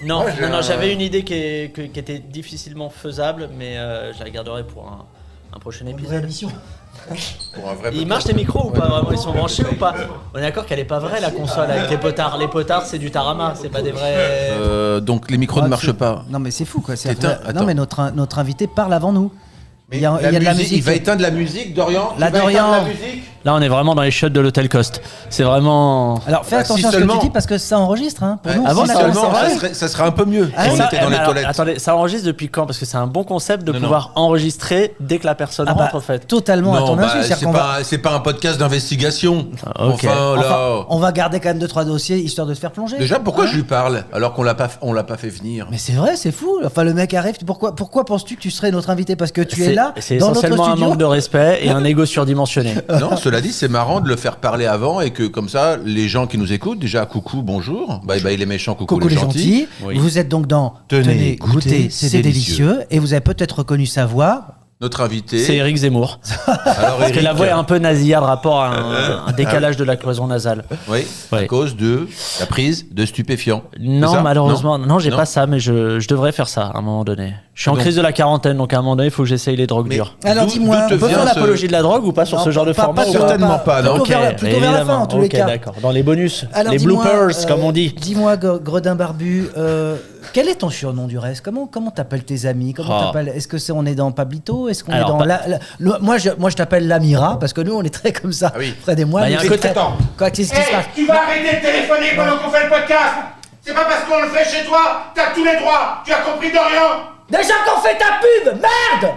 Non, j'avais une idée qui était difficilement faisable, mais je la garderai pour un prochain épisode. Ils marchent les micros ou pas vraiment? Ils sont branchés ou pas? On est d'accord qu'elle est pas vraie la console avec les potards. Les potards c'est du tarama, c'est pas des vrais. Donc les micros ne marchent pas. Non mais c'est fou quoi. Non mais notre invité parle avant nous. Il y a de la musique. Il va éteindre la musique, Dorian. Là, on est vraiment dans les shots de l'hôtel Coste. C'est vraiment. Alors, fais attention à ce que tu dis parce que ça enregistre. Hein, pour nous, avant, ça serait un peu mieux si on était dans les toilettes. Attendez, ça enregistre depuis quand? Parce que c'est un bon concept de pouvoir enregistrer dès que la personne rentre, en fait. Totalement à ton insu. C'est pas un podcast d'investigation. Okay. Enfin, on va garder quand même 2-3 dossiers histoire de te faire plonger. Déjà, pourquoi je lui parle alors qu'on l'a pas fait venir? Mais c'est vrai, c'est fou. Enfin, le mec arrive. Pourquoi penses-tu que tu serais notre invité? Parce que tu es là. C'est essentiellement un manque de respect et un ego surdimensionné. Non, cela dit, c'est marrant de le faire parler avant et que comme ça, les gens qui nous écoutent, déjà coucou, bonjour, bye bye les méchants, coucou les gentils. Oui. Vous êtes donc dans Tenez, goûtez, c'est délicieux. Et vous avez peut-être reconnu sa voix. Notre invité, c'est Éric Zemmour. Alors, parce que la voix est un peu nasillarde rapport à un décalage de la cloison nasale. Oui, à cause de la prise de stupéfiants. Non, malheureusement, non, j'ai pas ça, mais je devrais faire ça à un moment donné. Je suis en crise de la quarantaine, donc à un moment donné, il faut que j'essaye les drogues dures. Alors dis-moi, on peut faire l'apologie de la drogue ou pas sur ce genre de format? Certainement pas, non. Plutôt vers la fin, en tous les cas. D'accord. Dans les bonus, les bloopers, comme on dit. Dis-moi, Gredin Barbu, quel est ton surnom du reste? Comment t'appelles tes amis? Est-ce qu'on est dans Pablito? Est-ce qu'on est dans moi je t'appelle l'Amira parce que nous on est très comme ça. Fred et moi. Qu'est-ce qui se passe? Tu vas arrêter de téléphoner pendant qu'on fait le podcast. C'est pas parce qu'on le fait chez toi, t'as tous les droits. Tu as compris, Dorian? Déjà qu'on fait ta pub, merde!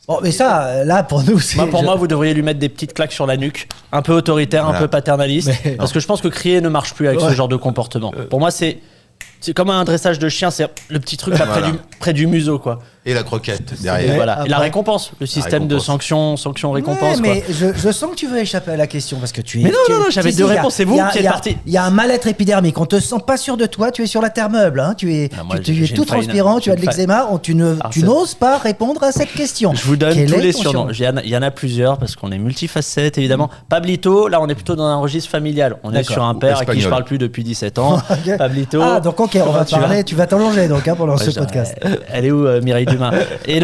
Bon, mais ça, là, pour nous, c'est... Pour moi, vous devriez lui mettre des petites claques sur la nuque, un peu autoritaire, un peu paternaliste, parce que je pense que crier ne marche plus avec ce genre de comportement. Pour moi, c'est comme un dressage de chien, c'est le petit truc là près du museau, quoi. Et la croquette derrière. Voilà. Et la récompense, le système de sanction-récompense. Mais je sens que tu veux échapper à la question parce que tu es. Mais non, j'avais deux réponses. C'est vous qui êtes parti. Il y a un mal-être épidermique. On te sent pas sûr de toi. Tu es sur la terre meuble. Hein. Tu es tout transpirant. Tu as de l'eczéma. Tu n'oses pas répondre à cette question. Je vous donne tous les surnoms. Il y en a plusieurs parce qu'on est multifacette évidemment. Pablito, là, on est plutôt dans un registre familial. On est sur un père à qui je parle plus depuis 17 ans. Pablito. Ah donc ok, on va parler. Tu vas t'allonger donc pendant ce podcast. Elle est où Mireille Dumas? Et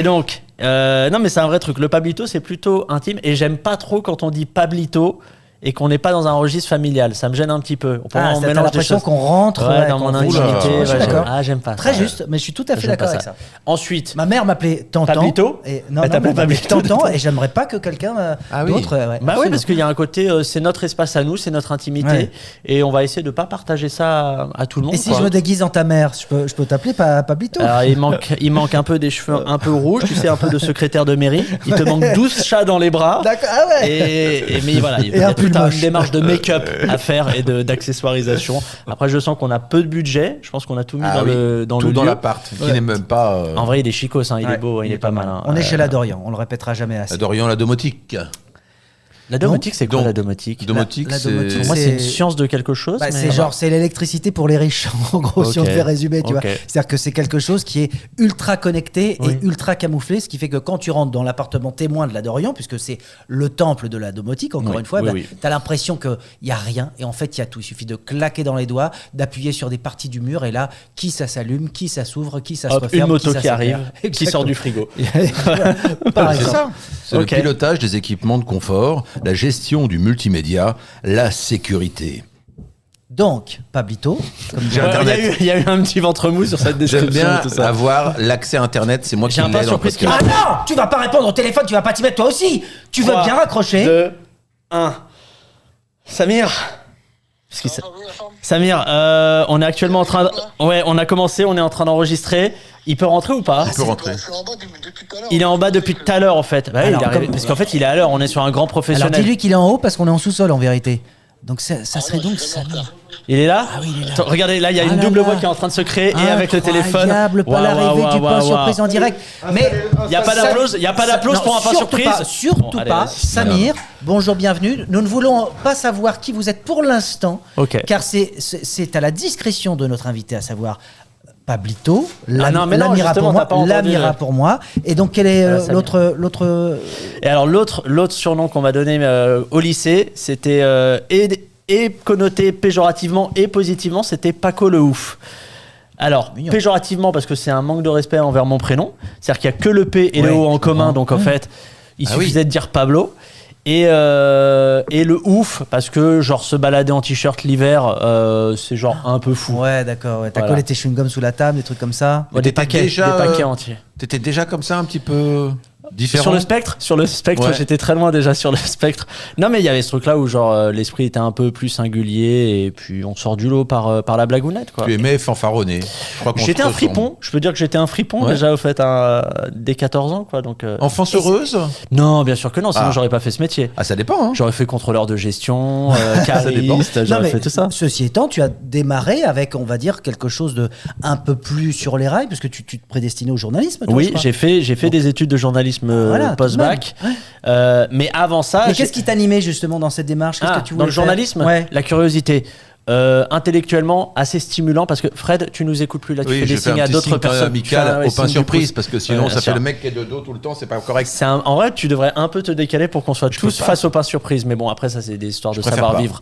donc, non mais c'est un vrai truc. Le Pablito c'est plutôt intime et j'aime pas trop quand on dit Pablito et qu'on n'est pas dans un registre familial. Ça me gêne un petit peu. T'as l'impression qu'on rentre dans mon intimité. D'accord. J'aime pas. Très juste, mais je suis tout à fait d'accord avec ça. Ensuite, ma mère m'appelait Tantan. Pablito. Elle t'appelait Pablito. Tantan et j'aimerais pas que quelqu'un d'autre. Bah oui, parce qu'il y a un côté, c'est notre espace à nous, c'est notre intimité, et on va essayer de pas partager ça à tout le monde. Et si je me déguise en ta mère, je peux t'appeler Pablito? Alors il manque un peu des cheveux un peu rouges, tu sais, un peu de secrétaire de mairie. Il te manque 12 chats dans les bras. D'accord. Ah ouais. Mais voilà, il y a toute une démarche de make-up à faire et d'accessoirisation. Après, je sens qu'on a peu de budget. Je pense qu'on a tout mis dans l'appart, qui n'est même pas. En vrai, il est chicos, il est beau, il est pas malin. On est chez la Dorian, on le répétera jamais assez. La Dorian, la domotique. La domotique, c'est quoi la domotique? Pour moi, c'est une science de quelque chose. C'est l'électricité pour les riches, en gros, si on devait résumer. Tu vois. C'est-à-dire que c'est quelque chose qui est ultra connecté et ultra camouflé, ce qui fait que quand tu rentres dans l'appartement témoin de la Dorian, puisque c'est le temple de la domotique, encore une fois, tu as l'impression qu'il n'y a rien et en fait, il y a tout. Il suffit de claquer dans les doigts, d'appuyer sur des parties du mur et là, qui ça s'allume, qui ça s'ouvre, qui ça se referme. Une moto qui arrive, qui sort du frigo. C'est ça. C'est le pilotage des équipements de confort, la gestion du multimédia, la sécurité. Donc, Pablito, il y a eu un petit ventre mou sur cette description. J'aime bien tout ça. avoir l'accès Internet, c'est moi qui l'ai dans le podcast. Ah non, tu vas pas répondre au téléphone, tu vas pas t'y mettre toi aussi. Tu veux bien raccrocher. 2, 1. Samir. Samir, on est actuellement en train on a commencé, on est en train d'enregistrer. Il peut rentrer ou pas? Il peut rentrer. Il est en bas depuis tout à l'heure en fait. Parce qu'en fait il est à l'heure, on est sur un grand professionnel. Alors dis-lui qu'il est en haut parce qu'on est en sous-sol en vérité. Donc ça serait donc Samir. Il est là? Ah oui, il est là. Attends, regardez, là il y a une double voix qui est en train de se créer et avec le téléphone. Incroyable, pas l'arrivée du pain surprise en direct. Mais il y a pas d'applause pour un pain surprise. Surtout pas. Samir, bonjour, bienvenue. Nous ne voulons pas savoir qui vous êtes pour l'instant, car c'est à la discrétion de notre invité à savoir Pablito, l'Amira pour moi. Et donc quel est l'autre Et alors l'autre surnom qu'on m'a donné au lycée, c'était et connoté péjorativement et positivement, c'était Paco le ouf. Alors, péjorativement, parce que c'est un manque de respect envers mon prénom. C'est-à-dire qu'il n'y a que le P et le O en commun. Donc, en fait, il suffisait de dire Pablo. Et le ouf, parce que genre se balader en t-shirt l'hiver, c'est genre un peu fou. Ouais, d'accord. Ouais. T'as collé tes chewing-gums sous la table, des trucs comme ça. Des paquets entiers. T'étais déjà comme ça un petit peu différent. Sur le spectre, j'étais très loin déjà sur le spectre. Non, mais il y avait ce truc-là où genre l'esprit était un peu plus singulier et puis on sort du lot par la blagounette, quoi. Tu aimais fanfaronner. J'étais un fripon. Je peux dire que j'étais un fripon déjà au fait dès 14 ans, quoi. Donc. Enfance heureuse ? Non, bien sûr que non. Sinon j'aurais pas fait ce métier. Ah, ça dépend. Hein. J'aurais fait contrôleur de gestion, cariste. J'aurais fait tout ça. Ceci étant, tu as démarré avec, on va dire, quelque chose de un peu plus sur les rails, parce que tu te prédestinais au journalisme. Toi, oui, j'ai fait des études de journalisme post-bac. Mais avant ça. Mais qu'est-ce qui t'animait justement dans cette démarche ? Qu'est-ce que tu voulais dans le journalisme, la curiosité. Intellectuellement assez stimulant, parce que Fred, tu nous écoutes plus là, tu fais des signes à d'autres personnes amical au pain surprise, parce que sinon ça fait le mec qui est de dos tout le temps, c'est pas correct. En vrai, tu devrais un peu te décaler pour qu'on soit tous face au pain surprise, mais bon, après ça c'est des histoires de savoir-vivre.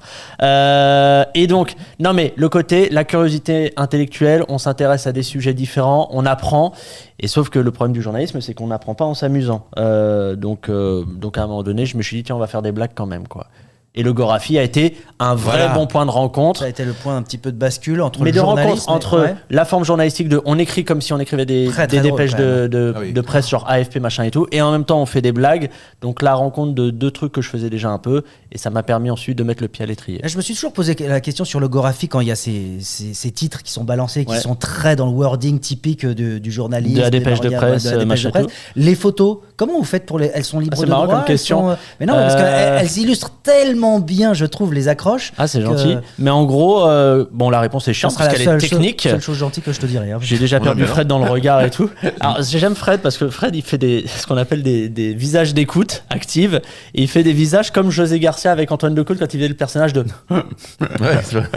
Et donc, non mais le côté, la curiosité intellectuelle, on s'intéresse à des sujets différents, on apprend, et sauf que le problème du journalisme, c'est qu'on n'apprend pas en s'amusant. Donc à un moment donné, je me suis dit tiens, on va faire des blagues quand même, quoi. Et le Gorafi a été un vrai bon point de rencontre. Ça a été le point un petit peu de bascule entre le journalisme entre la forme journalistique de on écrit comme si on écrivait des dépêches de presse genre AFP machin et tout, et en même temps on fait des blagues. Donc la rencontre de deux trucs que je faisais déjà un peu, et ça m'a permis ensuite de mettre le pied à l'étrier. Je me suis toujours posé la question sur le Gorafi quand il y a ces titres qui sont balancés, qui sont très dans le wording typique du journalisme, de la dépêche de presse, machin tout. Les photos, comment vous faites elles sont libres de droit? C'est marrant comme question. Mais non, parce qu'elles illustrent tellement bien, je trouve, les accroches. Ah, c'est gentil. Mais en gros, la réponse est chiante parce qu'elle est technique. C'est la seule chose gentille que je te dirais. J'ai déjà perdu Fred dans le regard et tout. Alors, j'aime Fred parce que Fred, il fait ce qu'on appelle des visages d'écoute active, et il fait des visages comme José Garcia avec Antoine Decaune quand il faisait le personnage de. Ouais, c'est vrai.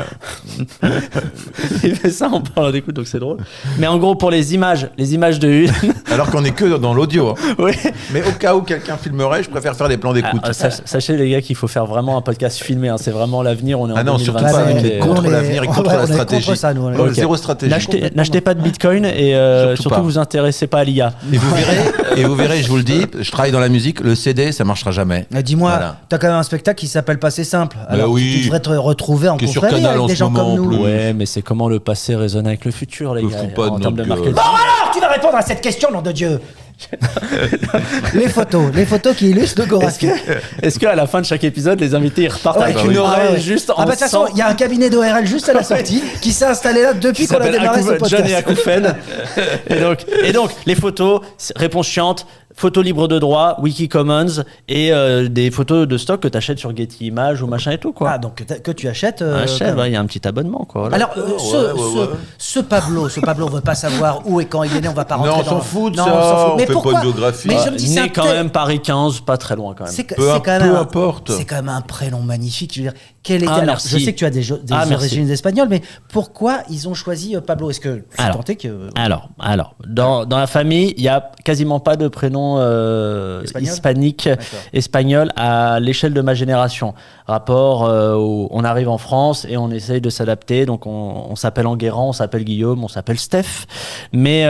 Il fait ça en parlant d'écoute, donc c'est drôle. Mais en gros, pour les images de une. Alors qu'on est que dans l'audio. Hein. Oui. Mais au cas où quelqu'un filmerait, je préfère faire des plans d'écoute. Sachez les gars qu'il faut faire vraiment un podcast filmé, hein. C'est vraiment l'avenir. On est en 2025. Surtout pas, on est contre l'avenir et contre la stratégie. Contre ça, nous, okay. Zéro stratégie. N'achetez pas de Bitcoin et surtout vous intéressez pas à l'IA. Et vous verrez, je vous le dis, je travaille dans la musique, le CD ça marchera jamais. Dis-moi, t'as quand même un spectacle qui s'appelle Passé Simple. Alors tu devrais te retrouver en confrérie avec des gens comme nous. Ouais, mais c'est comment le passé résonne avec le futur, les gars, en termes de marketing. Bon alors, tu vas répondre à cette question, nom de Dieu. les photos qui illustrent le Gorafi. Est-ce qu'à la fin de chaque épisode, les invités ils repartent avec une oreille juste en de toute façon, il y a un cabinet d'ORL juste à la sortie qui s'est installé là depuis qu'on a démarré ce podcast. John et Akoufen. et donc, les photos, réponse chiante, photos libres de droit, Wiki Commons, et des photos de stock que tu achètes sur Getty Images ou machin et tout, quoi. Ah, donc que tu achètes. Il y a un petit abonnement, quoi. Voilà. Alors, ce Pablo, on veut pas savoir où et quand il est né, on va pas rentrer dans. Non, on s'en fout de ça. Mais pourquoi? Pas de biographie. Mais je me dis né quand même Paris 15, pas très loin quand même. Peu importe. C'est quand même un prénom magnifique. Je veux dire, alors, je sais que tu as des origines espagnoles, mais pourquoi ils ont choisi Pablo? Est-ce que tu tentais que... Alors, dans la famille, il y a quasiment pas de prénom hispanique, espagnol à l'échelle de ma génération. Rapport où on arrive en France et on essaye de s'adapter. Donc on s'appelle Enguerrand, on s'appelle Guillaume, on s'appelle Steph. Mais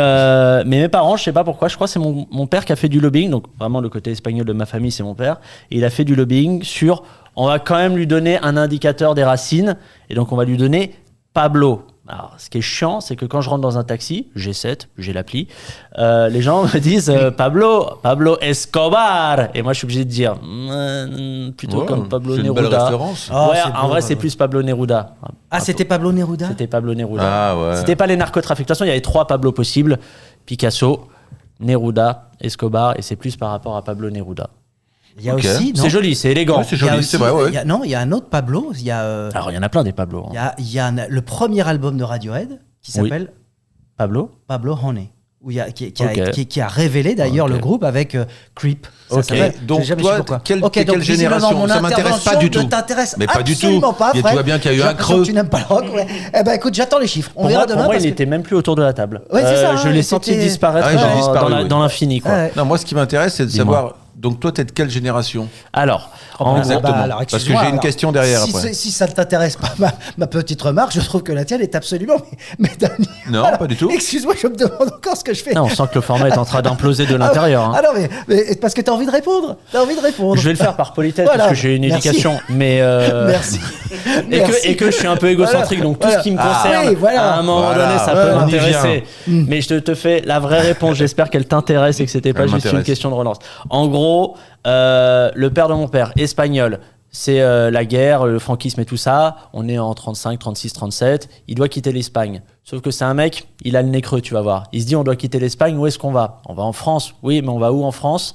mes parents, je sais pas pourquoi, je crois que c'est mon père qui a fait du lobbying. Donc vraiment le côté espagnol de ma famille, c'est mon père. Et il a fait du lobbying sur... On va quand même lui donner un indicateur des racines. Et donc, on va lui donner Pablo. Alors, ce qui est chiant, c'est que quand je rentre dans un taxi, G7, j'ai l'appli, les gens me disent Pablo Escobar. Et moi, je suis obligé de dire plutôt comme Pablo Neruda. C'est une belle référence. En vrai, c'est plus Pablo Neruda. C'était Pablo Neruda? C'était Pablo Neruda. Ah, ouais. C'était pas les narcotrafics. De toute façon, il y avait 3 Pablo possibles. Picasso, Neruda, Escobar. Et c'est plus par rapport à Pablo Neruda. Il y a aussi, c'est joli, c'est élégant. Ouais, c'est joli, c'est vrai. Ouais. Il y a un autre Pablo. Alors, il y en a plein des Pablo. Hein. Il y a le premier album de Radiohead qui s'appelle Pablo Honey, qui a révélé d'ailleurs le groupe avec Creep. Donc toi, quelle génération? Ça m'intéresse pas du tout. Mais pas du tout. Pas, tu vois bien qu'il y a eu un creux. Tu n'aimes pas le rock. Eh ben écoute, j'attends les chiffres. On verra demain. Pour moi, il n'était même plus autour de la table. Ouais, c'est ça. Je l'ai senti disparaître dans l'infini. Non, moi, ce qui m'intéresse, c'est de savoir Donc toi, t'es de quelle génération? Alors, parce que j'ai une question derrière après. Si ça ne t'intéresse pas, ma petite remarque, je trouve que la tienne est absolument... Mais Dani, non, pas du tout. Excuse-moi, je me demande encore ce que je fais. Non, on sent que le format est en train d'imploser de l'intérieur. Ah non, mais parce que t'as envie de répondre. Je vais le faire par politesse, parce que j'ai une éducation. Mais Merci. Et que je suis un peu égocentrique, donc tout ce qui me concerne, à un moment donné, ça peut m'intéresser. Mais je te fais la vraie réponse. J'espère qu'elle t'intéresse et que c'était pas juste une question de relance. En gros, le père de mon père, espagnol, c'est la guerre, le franquisme et tout ça. On est en 35, 36, 37. Il doit quitter l'Espagne. Sauf que c'est un mec, il a le nez creux, tu vas voir. Il se dit, on doit quitter l'Espagne, où est-ce qu'on va? On va en France. Oui, mais on va où en France?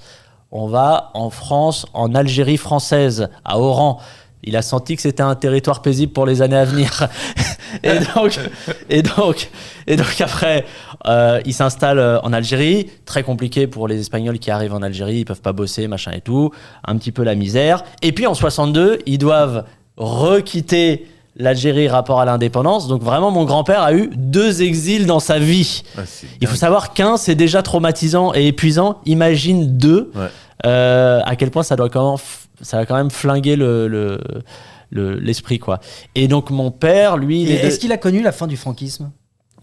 On va en France, en Algérie française, à Oran. Il a senti que c'était un territoire paisible pour les années à venir. et donc après, il s'installe en Algérie. Très compliqué pour les Espagnols qui arrivent en Algérie. Ils peuvent pas bosser, machin et tout. Un petit peu la misère. Et puis en 62, ils doivent requitter l'Algérie rapport à l'indépendance. Donc vraiment, mon grand-père a eu 2 exils dans sa vie. Il faut savoir qu'un, c'est déjà traumatisant et épuisant. Imagine 2. À quel point ça va quand même flinguer l'esprit, quoi. Et donc mon père, lui... Est-ce qu'il a connu la fin du franquisme?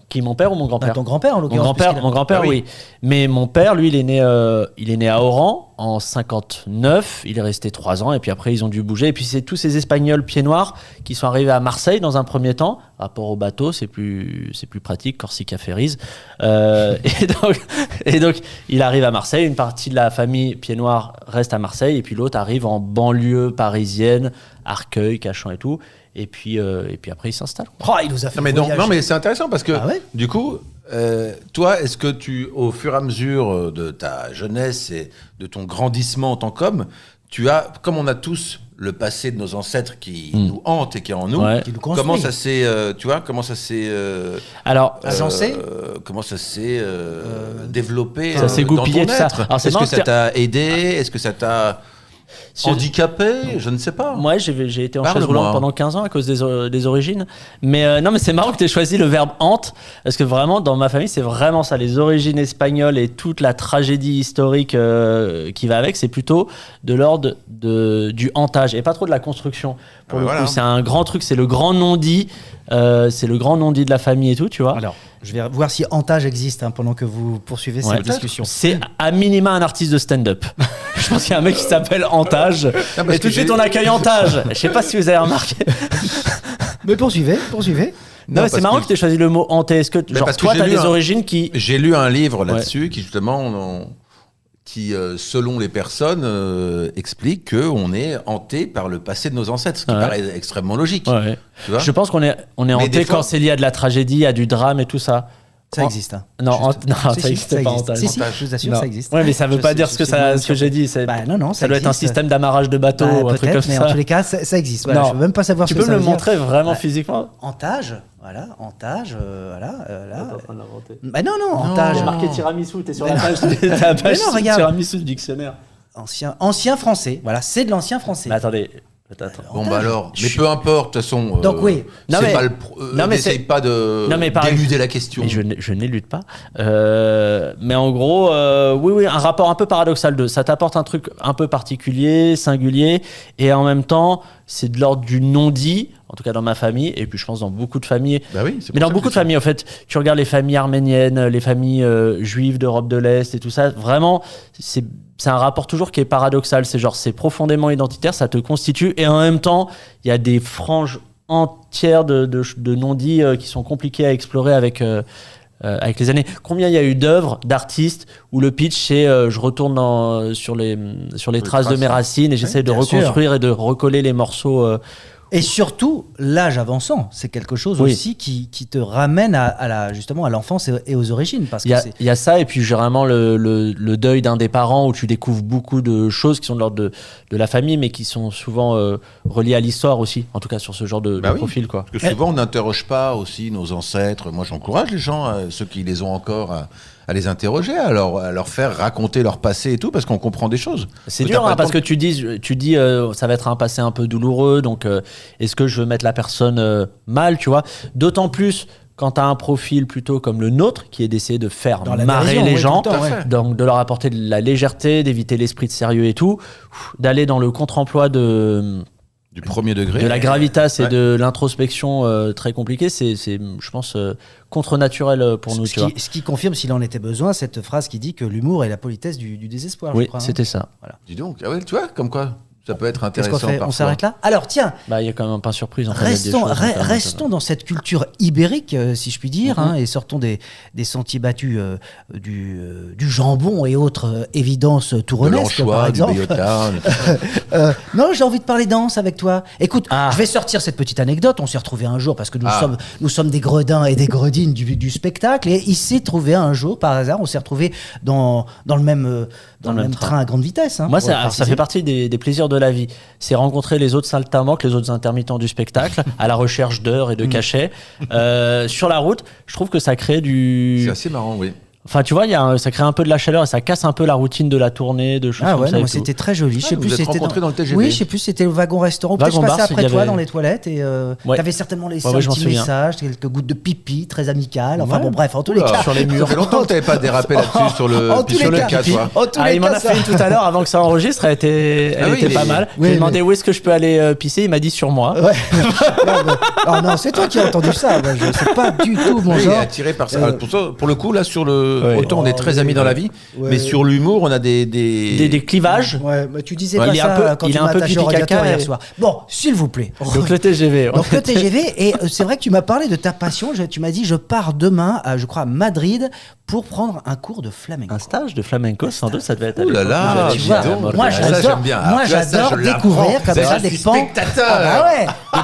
Qui, mon père ou mon grand-père? Ton grand-père, en l'occurrence. Mon grand-père, oui. Mais mon père, lui, il est né à Oran en 59. Il est resté 3 ans et puis après, ils ont dû bouger. Et puis, c'est tous ces Espagnols pieds noirs qui sont arrivés à Marseille dans un premier temps. Rapport au bateau, c'est plus pratique, Corsica Ferries. Et donc, il arrive à Marseille. Une partie de la famille pieds noirs reste à Marseille et puis l'autre arrive en banlieue parisienne, Arcueil, Cachan et tout. Et puis après, il s'installe. Il nous a fait non, mais c'est intéressant parce que, du coup, toi, est-ce que au fur et à mesure de ta jeunesse et de ton grandissement en tant qu'homme, tu as, comme on a tous le passé de nos ancêtres qui nous hante et qui est en nous, qui nous construit. comment ça s'est, agencé comment ça s'est développé ça s'est goupillé dans ton être. Est-ce que ça t'a aidé? Est-ce que ça t'a handicapé? Je ne sais pas. Moi, j'ai été en chaise roulante pendant 15 ans à cause des origines. Mais non, mais c'est marrant que tu aies choisi le verbe hante, parce que vraiment, dans ma famille, c'est vraiment ça. Les origines espagnoles et toute la tragédie historique qui va avec, c'est plutôt de l'ordre du hantage et pas trop de la construction. Pour le coup, c'est un grand truc, c'est le grand non-dit. C'est le grand non-dit de la famille et tout, tu vois. Alors, je vais voir si hantage existe pendant que vous poursuivez cette discussion. C'est à minima un artiste de stand-up. Je pense qu'il y a un mec qui s'appelle Hantage. Et tout de suite, on accueille Hantage. Je sais pas si vous avez remarqué. Mais poursuivez. Non, mais c'est marrant que tu aies choisi le mot hanté. Est-ce que, toi, tu as des origines qui... J'ai lu un livre là-dessus qui, justement... qui, selon les personnes, explique qu'on est hanté par le passé de nos ancêtres, ce qui paraît extrêmement logique. Tu vois, je pense qu'on est hanté quand c'est lié à de la tragédie, à du drame et tout ça. Ça existe. Non, ça n'existe pas. Si, je vous assure, ça existe. Ouais, mais ça ne veut pas dire ce que j'ai dit. Non, ça doit être un système d'amarrage de bateau ou un truc comme ça. Mais en tous les cas, ça existe. Voilà, je ne veux même pas savoir ce que ça veut dire. Tu peux me le montrer vraiment physiquement? Hantage, voilà. Non, hantage. J'ai marqué tiramisu, t'es sur la page tiramisu du dictionnaire. Ancien français, voilà, c'est de l'ancien français. Mais attendez. Bon bah alors, mais peu importe, de toute façon. Donc oui. N'essaye pas d'éluder la question. Mais je n'élude pas. Mais en gros, oui, un rapport un peu paradoxal ça t'apporte un truc un peu particulier, singulier, et en même temps, c'est de l'ordre du non-dit. En tout cas dans ma famille, et puis je pense dans beaucoup de familles. Mais dans beaucoup de familles, en fait, tu regardes les familles arméniennes, les familles juives d'Europe de l'Est et tout ça, vraiment, c'est un rapport toujours qui est paradoxal. C'est profondément identitaire, ça te constitue, et en même temps, il y a des franges entières de non-dits qui sont compliquées à explorer avec les années. Combien il y a eu d'œuvres d'artistes où le pitch c'est je retourne sur les traces de mes racines et j'essaie de reconstruire et de recoller les morceaux. Et surtout, l'âge avançant, c'est quelque chose aussi qui te ramène justement à l'enfance et aux origines. Il y a ça, et puis généralement le deuil d'un des parents où tu découvres beaucoup de choses qui sont de l'ordre de la famille, mais qui sont souvent reliées à l'histoire aussi, en tout cas sur ce genre de profil. Quoi. Parce que souvent, on n'interroge pas aussi nos ancêtres. Moi, j'encourage les gens, ceux qui les ont encore, à les interroger, à leur faire raconter leur passé et tout, parce qu'on comprend des choses. C'est dur, parce que tu dis ça va être un passé un peu douloureux, donc est-ce que je veux mettre la personne mal, tu vois ? D'autant plus quand tu as un profil plutôt comme le nôtre, qui est d'essayer de faire marrer les gens, donc de leur apporter de la légèreté, d'éviter l'esprit de sérieux et tout, d'aller dans le contre-emploi du premier degré, de la gravitas et de l'introspection très compliquée, c'est je pense, contre-naturel pour nous. Ce qui confirme, s'il en était besoin, cette phrase qui dit que l'humour est la politesse du désespoir. Oui, je crois, c'était ça. Voilà. Dis donc, tu vois, comme quoi ça peut être intéressant. Qu'est-ce qu'on fait ? On s'arrête là ? Alors tiens, il y a quand même un pain surprise. Restons dans cette culture ibérique, si je puis dire, et sortons des sentiers battus du jambon et autres évidences touronesques, par exemple. Non, j'ai envie de parler danse avec toi. Écoute, je vais sortir cette petite anecdote. On s'est retrouvés un jour parce que nous sommes des gredins et des gredines du spectacle, et il s'est trouvé un jour, par hasard, on s'est retrouvés dans le même train à grande vitesse. Moi, ça fait partie des plaisirs de la vie. C'est rencontrer les autres saltimbanques, les autres intermittents du spectacle, à la recherche d'heures et de cachets. Sur la route, je trouve que ça crée du... C'est assez marrant, oui. Enfin, tu vois, ça crée un peu de la chaleur et ça casse un peu la routine de la tournée, de choses comme ça. Moi, c'était très joli. Je sais plus, vous êtes rencontrés dans le TGV. Oui, je sais plus, c'était le wagon-restaurant. Peut-être je passais après toi dans les toilettes et t'avais certainement laissé un petit message, quelques gouttes de pipi, très amical. Enfin bon, bref, en tous les cas. Sur les murs. Ça fait longtemps que t'avais pas dérapé là-dessus sur le cas, toi. Il m'en a fait une tout à l'heure avant que ça enregistre. Elle était pas mal. J'ai demandé où est-ce que je peux aller pisser. Il m'a dit sur moi. Non, c'est toi qui as entendu ça. C'est pas du tout mon genre. Il est attiré par ça. Pour le coup, là, sur le. Autant on est très amis dans la vie, mais sur l'humour, on a des clivages. Tu disais pas ça quand tu m'as attaché au radiateur hier soir. Bon, s'il vous plaît. Donc le TGV. Donc le TGV, et c'est vrai que tu m'as parlé de ta passion. Tu m'as dit, je pars demain, je crois, à Madrid pour prendre un cours de flamenco. Un stage de flamenco, sans doute, ça devait être. Oh là là, moi j'adore découvrir comme ça des pans. Des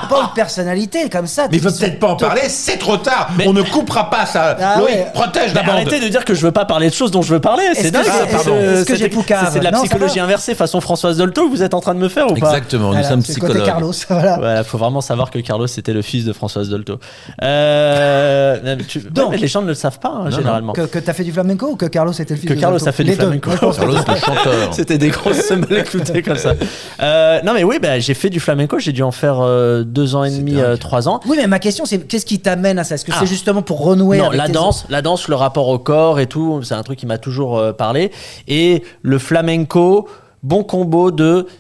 pans de personnalité comme ça. Mais il faut peut-être pas en parler, c'est trop tard. On ne coupera pas ça. Loïc, protège la bande. Arrêtez de dire que je veux pas parler de choses dont je veux parler. C'est dingue. Est-ce que j'ai Poucave ? C'est de la psychologie inversée façon Françoise Dolto que vous êtes en train de me faire ou pas ? Exactement, nous sommes psychologues. Carlos, voilà, faut vraiment savoir que Carlos c'était le fils de Françoise Dolto. Donc les gens ne le savent pas généralement. Que t'as fait du flamenco ou que Carlos était le fils de Dolto ? Que Carlos a fait du flamenco. Carlos le chanteur. C'était des grosses semelles cloutées comme ça. Non mais oui, j'ai fait du flamenco. J'ai dû en faire 2 ans et demi, 3 ans. Oui, mais ma question c'est qu'est-ce qui t'amène à ça ? Est-ce que c'est justement pour renouer avec la danse, le rapport au corps et tout, c'est un truc qui m'a toujours parlé. Et le flamenco, bon combo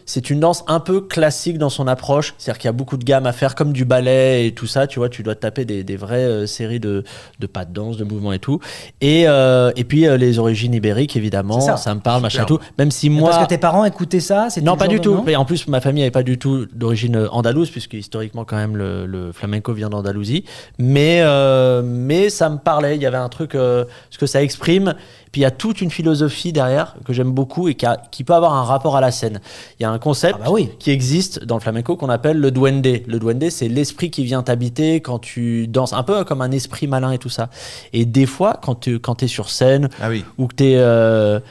c'est une danse un peu classique dans son approche, c'est-à-dire qu'il y a beaucoup de gammes à faire comme du ballet et tout ça, tu vois, tu dois te taper des vraies séries de pas de danse, de mouvements et tout. Et puis les origines ibériques, évidemment, ça me parle, machin tout. Même si moi... Parce que tes parents écoutaient ça ? Non, pas du tout. Mais en plus, ma famille n'avait pas du tout d'origine andalouse, puisque historiquement, quand même, le flamenco vient d'Andalousie. Mais ça me parlait, il y avait un truc, ce que ça exprime. Puis il y a toute une philosophie derrière que j'aime beaucoup et qui peut avoir un rapport à la scène. Il y a un concept qui existe dans le flamenco qu'on appelle le duende. Le duende, c'est l'esprit qui vient t'habiter quand tu danses, un peu comme un esprit malin et tout ça. Et des fois, quand t'es sur scène ou que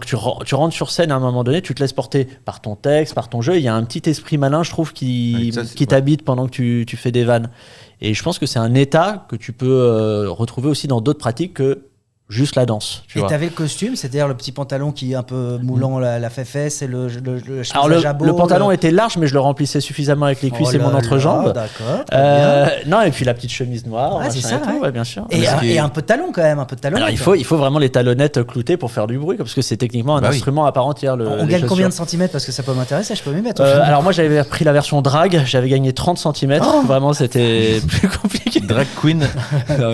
tu rentres sur scène à un moment donné, tu te laisses porter par ton texte, par ton jeu. Il y a un petit esprit malin, je trouve, qui t'habite pendant que tu fais des vannes. Et je pense que c'est un état que tu peux retrouver aussi dans d'autres pratiques que juste la danse. Et t'avais le costume, c'est-à-dire le petit pantalon qui est un peu moulant la fesse et le chemise à jabot. Le pantalon était large, mais je le remplissais suffisamment avec les cuisses et mon entrejambe. D'accord. Non, et puis la petite chemise noire. C'est ça, bien sûr. Et un peu de talon quand même, un peu de talon. Alors il faut vraiment les talonnettes cloutées pour faire du bruit, parce que c'est techniquement un instrument à part entière. On gagne combien de centimètres, parce que ça peut m'intéresser, je peux m'y mettre. Alors moi j'avais pris la version drag, j'avais gagné 30 centimètres. Vraiment c'était plus compliqué. Drag queen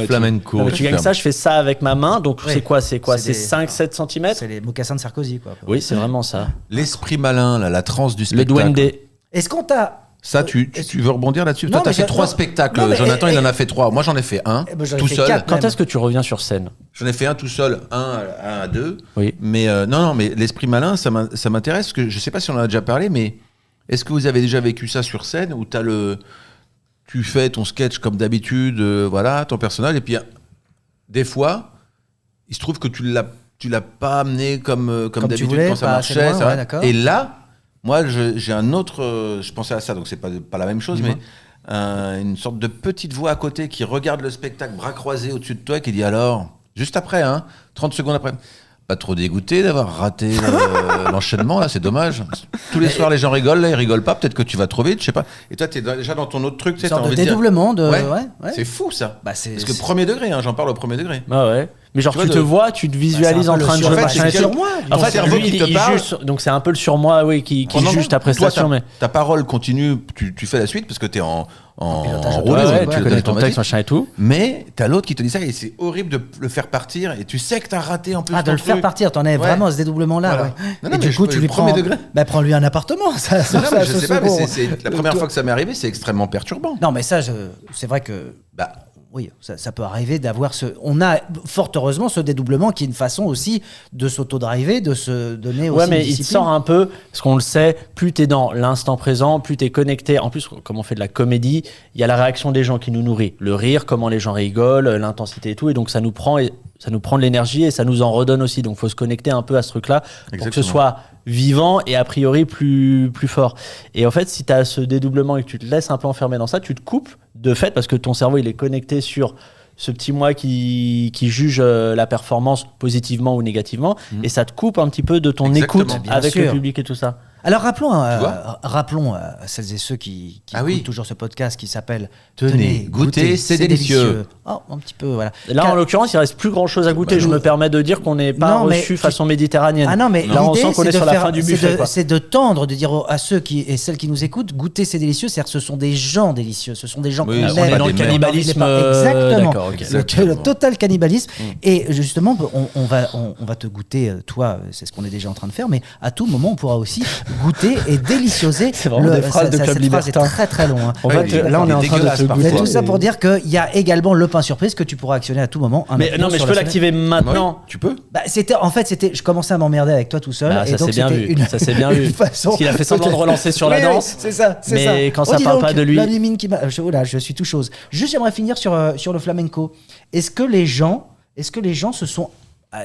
flamenco. Tu gagnes ça, je fais ça avec ma main. Donc c'est quoi C'est 5-7 cm. C'est les mocassins de Sarkozy, quoi. Oui, c'est vraiment ça. L'esprit malin, la transe du spectacle. Le duende. Est-ce qu'on t'a... Ça, tu veux rebondir là-dessus ? Toi, t'as fait 3 spectacles. Jonathan, il en a fait 3. Moi, j'en ai fait un, tout seul. Quand est-ce que tu reviens sur scène ? J'en ai fait un tout seul, un à 2. Oui. Mais mais l'esprit malin, ça m'intéresse, parce que je sais pas si on en a déjà parlé, mais est-ce que vous avez déjà vécu ça sur scène, où tu fais ton sketch comme d'habitude, ton personnage, et puis des fois... Il se trouve que tu l'as pas amené comme d'habitude quand ça marchait. Et là, moi, j'ai un autre... je pensais à ça, donc c'est pas la même chose, mais une sorte de petite voix à côté qui regarde le spectacle, bras croisés au-dessus de toi, et qui dit alors, juste après, 30 secondes après, pas trop dégoûté d'avoir raté l'enchaînement là? C'est dommage. Tous les soirs les gens rigolent, là ils rigolent pas. Peut-être que tu vas trop vite, je sais pas. Et toi t'es déjà dans ton autre truc, tu sais, t'as envie de dédoublement de. Ouais. Ouais. C'est fou ça. Bah, c'est... Parce que premier degré, j'en parle au premier degré. Ah ouais. Mais genre tu te vois, tu te visualises en train de jouer. En fait, c'est sur moi. En fait, lui, il juge. Donc c'est un peu le surmoi, oui, qui juge ta prestation. Toi, mais ta parole continue, tu fais la suite parce que t'es en roue, tu connais ton texte, machin et tout. Mais t'as l'autre qui te dit ça et c'est horrible de le faire partir et tu sais que t'as raté en plus. Ah, de le faire partir, t'en es vraiment à ce dédoublement-là. Voilà. Non, et du coup, tu lui prends. Bah, prends-lui un appartement. Ça, je sais pas, mais c'est la première fois que ça m'est arrivé, c'est extrêmement perturbant. Non, mais ça, c'est vrai que. Oui, ça peut arriver d'avoir On a fort heureusement ce dédoublement qui est une façon aussi de s'auto-driver, de se donner aussi. Ouais, mais une discipline. il te sort un peu, parce qu'on le sait, plus t'es dans l'instant présent, plus t'es connecté. En plus, comme on fait de la comédie, il y a la réaction des gens qui nous nourrit. Le rire, comment les gens rigolent, l'intensité et tout. Et donc ça nous prend de l'énergie et ça nous en redonne aussi. Donc il faut se connecter un peu à ce truc-là pour que ce soit vivant et a priori plus fort. Et en fait, si tu as ce dédoublement et que tu te laisses un peu enfermer dans ça, tu te coupes de fait parce que ton cerveau il est connecté sur ce petit moi qui juge la performance positivement ou négativement et ça te coupe un petit peu de ton écoute avec le public et tout ça. Alors rappelons à celles et ceux qui écoutent toujours ce podcast qui s'appelle Tenez, goûtez, c'est délicieux. Oh, un petit peu, voilà. Là, en l'occurrence, il reste plus grand chose à goûter. Je me permets de dire qu'on n'est pas reçu façon méditerranéenne. Ah non, mais là, on sent qu'on est sur la fin du buffet. C'est de tendre, de dire à ceux et celles qui nous écoutent, goûter, c'est délicieux. C'est-à-dire que ce sont des gens délicieux. Ce sont des gens qu'on aime. On est dans le cannibalisme. Exactement. Exactement. Le total cannibalisme. Et justement, on va te goûter, toi, c'est ce qu'on est déjà en train de faire, mais à tout moment, on pourra aussi goûter et délicioser. C'est vraiment des phrases de Club Libertin. Cette phrase est très très long. En fait, là, on est en train de te goûter. Tout ça pour dire qu'il y a également le pain surprise que tu pourras actionner à tout moment. Mais je peux l'activer maintenant. Tu peux. Je commençais à m'emmerder avec toi tout seul. Ça s'est bien vu. Ça s'est bien vu. Parce qu'il a fait semblant de relancer sur la danse. C'est ça. Mais quand ça parle pas de lui. Je suis tout chose. Juste, j'aimerais finir sur le flamenco. Est-ce que les gens se sont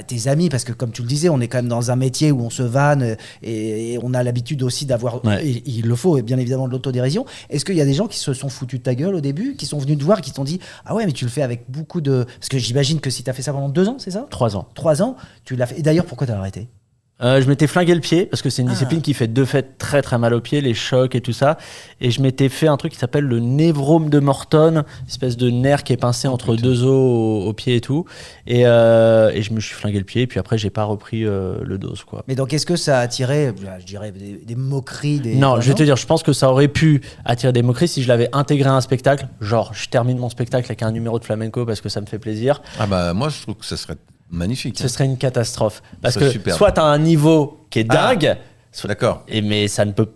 tes amis, parce que comme tu le disais, on est quand même dans un métier où on se vanne et on a l'habitude aussi d'avoir, et il le faut, bien évidemment, de l'autodérision. Est-ce qu'il y a des gens qui se sont foutus de ta gueule au début, qui sont venus te voir, qui t'ont dit « Ah ouais, mais tu le fais avec beaucoup de... » Parce que j'imagine que si tu as fait ça pendant 2 ans, c'est ça ? 3 ans. 3 ans, tu l'as fait. Et d'ailleurs, pourquoi tu as arrêté ? Je m'étais flingué le pied parce que c'est une discipline qui fait de fait très très mal au pied, les chocs et tout ça. Et je m'étais fait un truc qui s'appelle le névrome de Morton, espèce de nerf qui est pincé entre 2 os au pied et tout. Et je me suis flingué le pied. Et puis après, j'ai pas repris le dos, quoi. Mais donc, est-ce que ça a attiré, je dirais, des moqueries Non, je vais te dire, je pense que ça aurait pu attirer des moqueries si je l'avais intégré à un spectacle. Genre, je termine mon spectacle avec un numéro de flamenco parce que ça me fait plaisir. Ah bah, moi, je trouve que ça serait magnifique. Ce serait une catastrophe. Parce que soit tu as un niveau qui est dingue, d'accord. Mais